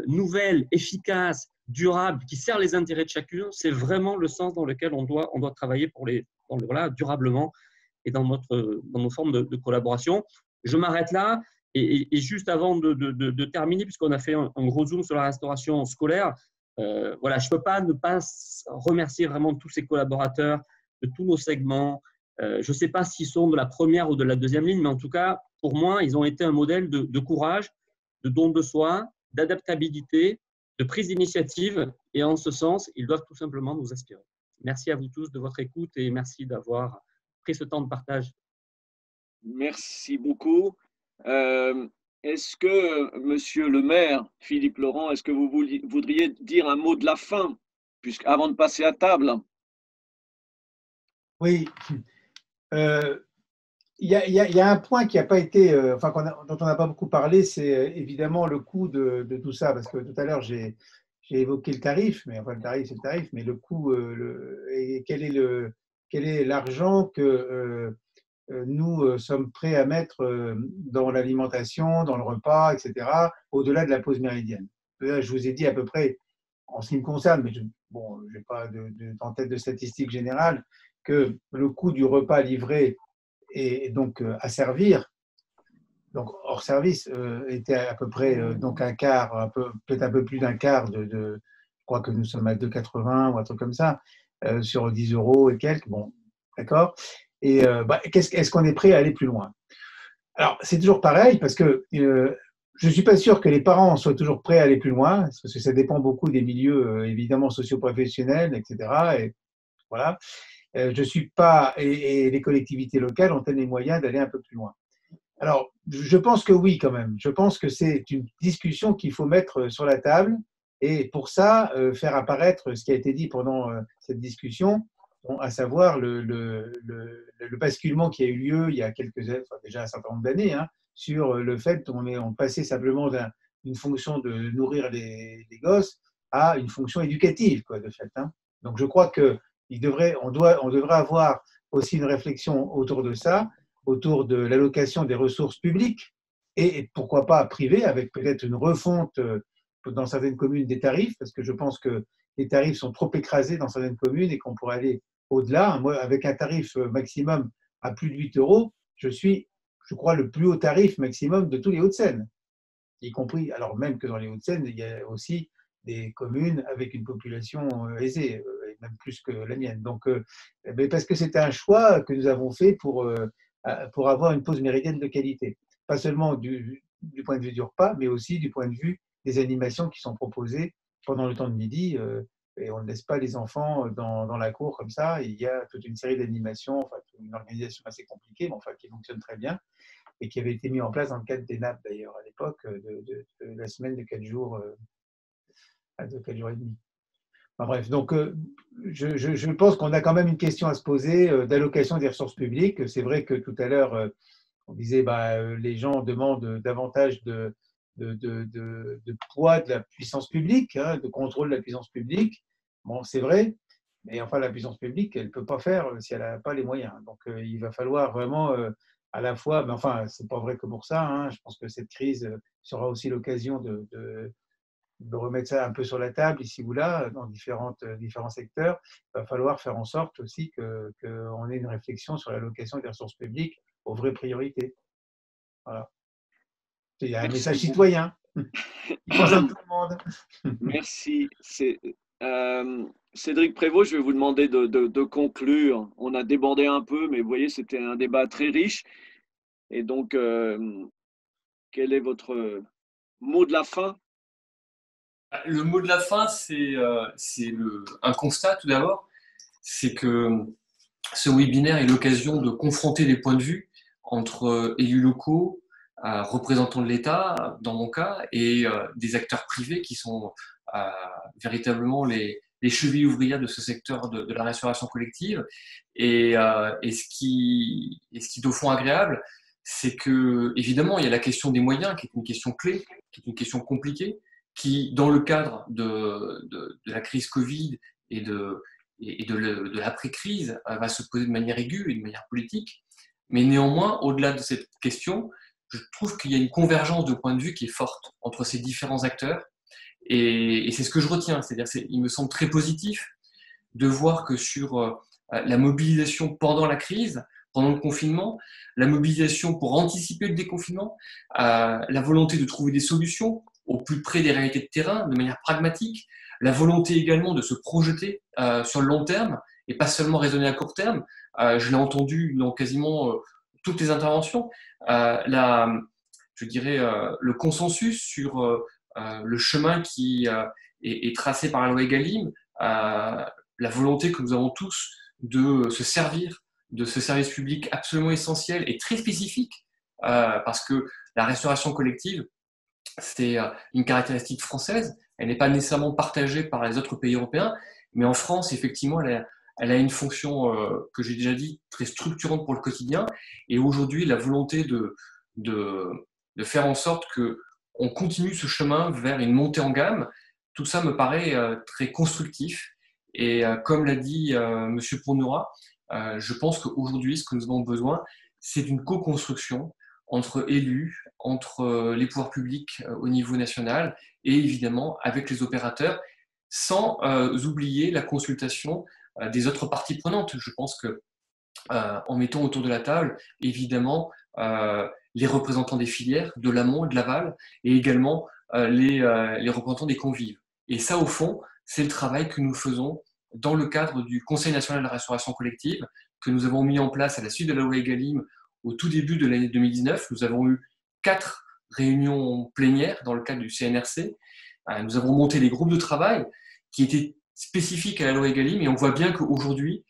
nouvelle, efficace, durable, qui sert les intérêts de chacun, c'est vraiment le sens dans lequel on doit travailler durablement et dans nos formes de collaboration. Je m'arrête là et juste avant de terminer, puisqu'on a fait un gros zoom sur la restauration scolaire, je ne peux pas ne pas remercier vraiment tous ces collaborateurs de tous nos segments. Je ne sais pas s'ils sont de la première ou de la deuxième ligne, mais en tout cas, pour moi, ils ont été un modèle de courage, de don de soi, d'adaptabilité, de prise d'initiative. Et en ce sens, ils doivent tout simplement nous inspirer. Merci à vous tous de votre écoute et merci d'avoir pris ce temps de partage. Merci beaucoup. Est-ce que, monsieur le maire, Philippe Laurent, est-ce que vous voudriez dire un mot de la fin, avant de passer à table? Oui. Il y a un point qui n'a pas été, dont on n'a pas beaucoup parlé, c'est évidemment le coût de tout ça, parce que tout à l'heure j'ai évoqué le tarif, mais enfin le tarif c'est le tarif, mais le coût et quel est l'argent que nous sommes prêts à mettre dans l'alimentation, dans le repas, etc., au-delà de la pause méridienne. Là, je vous ai dit à peu près, en ce qui me concerne, mais je n'ai pas en tête de statistiques générales, que le coût du repas livré et donc à servir, donc hors service, était à peu près donc un quart, peut-être un peu plus d'un quart je crois que nous sommes à 2,80 ou un truc comme ça, sur 10 € et quelques, bon, d'accord. Et est-ce qu'on est prêt à aller plus loin? Alors, c'est toujours pareil, parce que je ne suis pas sûr que les parents soient toujours prêts à aller plus loin, parce que ça dépend beaucoup des milieux, évidemment, socio-professionnels, etc. Et voilà. Je suis pas, et les collectivités locales ont-elles les moyens d'aller un peu plus loin? Alors, je pense que oui, quand même. Je pense que c'est une discussion qu'il faut mettre sur la table, et pour ça, faire apparaître ce qui a été dit pendant cette discussion, à savoir le basculement qui a eu lieu il y a déjà un certain nombre d'années, hein, sur le fait qu'on passait simplement d'une fonction de nourrir les gosses à une fonction éducative, quoi, de fait. Hein. Donc, je crois que on devrait avoir aussi une réflexion autour de ça, autour de l'allocation des ressources publiques et pourquoi pas privées, avec peut-être une refonte dans certaines communes des tarifs, parce que je pense que les tarifs sont trop écrasés dans certaines communes et qu'on pourrait aller au-delà. Moi, avec un tarif maximum à plus de 8 €, je crois, le plus haut tarif maximum de tous les Hauts-de-Seine, y compris, alors même que dans les Hauts-de-Seine, il y a aussi des communes avec une population aisée, et même plus que la mienne. Donc, parce que c'est un choix que nous avons fait pour avoir une pause méridienne de qualité. Pas seulement du point de vue du repas, mais aussi du point de vue des animations qui sont proposées pendant le temps de midi. Et on ne laisse pas les enfants dans la cour comme ça. Il y a toute une série d'animations, enfin, une organisation assez compliquée, mais enfin, qui fonctionne très bien et qui avait été mis en place dans le cadre des NAP d'ailleurs à l'époque, de la semaine de 4 jours, de 4 jours et demi. Enfin, bref, donc je pense qu'on a quand même une question à se poser d'allocation des ressources publiques. C'est vrai que tout à l'heure, on disait les gens demandent davantage de poids de la puissance publique, hein, de contrôle de la puissance publique. Bon, c'est vrai, mais enfin, la puissance publique, elle ne peut pas faire si elle n'a pas les moyens. Donc, il va falloir vraiment à la fois, mais enfin, ce n'est pas vrai que pour ça, hein, je pense que cette crise sera aussi l'occasion de remettre ça un peu sur la table ici ou là, dans différents secteurs. Il va falloir faire en sorte aussi qu'on ait une réflexion sur l'allocation des ressources publiques aux vraies priorités. Voilà. Il y a un message citoyen. Il concerne tout le monde. Merci. Cédric Prévost, je vais vous demander de conclure. On a débordé un peu, mais vous voyez, c'était un débat très riche. Et donc, quel est votre mot de la fin? Le mot de la fin, c'est un constat tout d'abord. C'est que ce webinaire est l'occasion de confronter les points de vue entre élus locaux, représentants de l'État, dans mon cas, et des acteurs privés qui sont véritablement les chevilles ouvrières de ce secteur de la restauration collective. Et ce qui est au fond agréable, c'est que, évidemment, il y a la question des moyens, qui est une question clé, qui est une question compliquée, qui, dans le cadre de la crise Covid et de l'après-crise, va se poser de manière aiguë et de manière politique. Mais néanmoins, au-delà de cette question, je trouve qu'il y a une convergence de points de vue qui est forte entre ces différents acteurs. Et c'est ce que je retiens. C'est-à-dire, il me semble très positif de voir que sur la mobilisation pendant la crise, pendant le confinement, la mobilisation pour anticiper le déconfinement, la volonté de trouver des solutions au plus près des réalités de terrain, de manière pragmatique, la volonté également de se projeter sur le long terme et pas seulement raisonner à court terme. Je l'ai entendu dans quasiment toutes les interventions. Je dirais le consensus sur le chemin qui est tracé par la loi Egalim, la volonté que nous avons tous de se servir de ce service public absolument essentiel et très spécifique, parce que la restauration collective, c'est une caractéristique française. Elle n'est pas nécessairement partagée par les autres pays européens, mais en France, effectivement, elle a une fonction, que j'ai déjà dit, très structurante pour le quotidien. Et aujourd'hui, la volonté de faire en sorte qu'on continue ce chemin vers une montée en gamme, tout ça me paraît très constructif. Et comme l'a dit M. Pournoura, je pense qu'aujourd'hui, ce que nous avons besoin, c'est d'une co-construction entre élus, entre les pouvoirs publics au niveau national et évidemment avec les opérateurs, sans oublier la consultation des autres parties prenantes. Je pense que en mettant autour de la table, évidemment, les représentants des filières, de l'amont et de l'aval, et également les représentants des convives. Et ça, au fond, c'est le travail que nous faisons dans le cadre du Conseil national de la restauration collective, que nous avons mis en place à la suite de la loi Egalim au tout début de l'année 2019. Nous avons eu 4 réunions plénières dans le cadre du CNRC. Nous avons monté des groupes de travail qui étaient spécifiques à la loi Egalim, et on voit bien qu'aujourd'hui,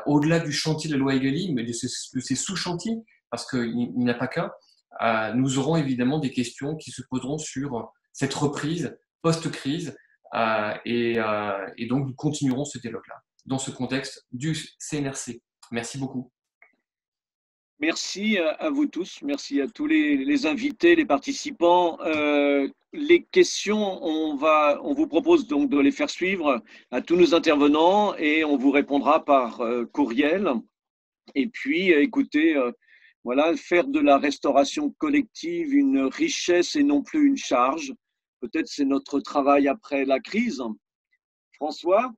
au-delà du chantier de la loi Egalim et de ces sous-chantiers, parce qu'il n'y en a pas qu'un, nous aurons évidemment des questions qui se poseront sur cette reprise post-crise, et donc nous continuerons ce dialogue-là dans ce contexte du CNRC. Merci beaucoup. Merci à vous tous, merci à tous les invités, les participants. Les questions, on vous propose donc de les faire suivre à tous nos intervenants et on vous répondra par courriel. Et puis, écoutez, voilà, faire de la restauration collective une richesse et non plus une charge. Peut-être c'est notre travail après la crise. François ?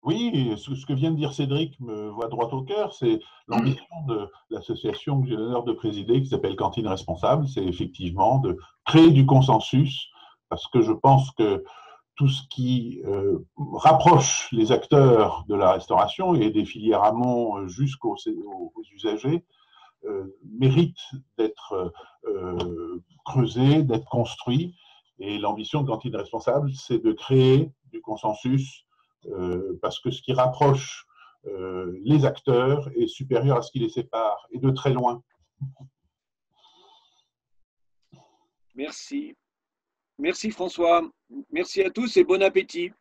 Oui, ce que vient de dire Cédric me voit droit au cœur. C'est l'ambition de l'association que j'ai l'honneur de présider, qui s'appelle Cantine Responsable. C'est effectivement de créer du consensus, parce que je pense que tout ce qui rapproche les acteurs de la restauration et des filières amont jusqu'aux usagers mérite d'être creusé, d'être construit. Et l'ambition de Cantine Responsable, c'est de créer du consensus, parce que ce qui rapproche les acteurs est supérieur à ce qui les sépare, et de très loin. Merci. Merci François. Merci à tous et bon appétit.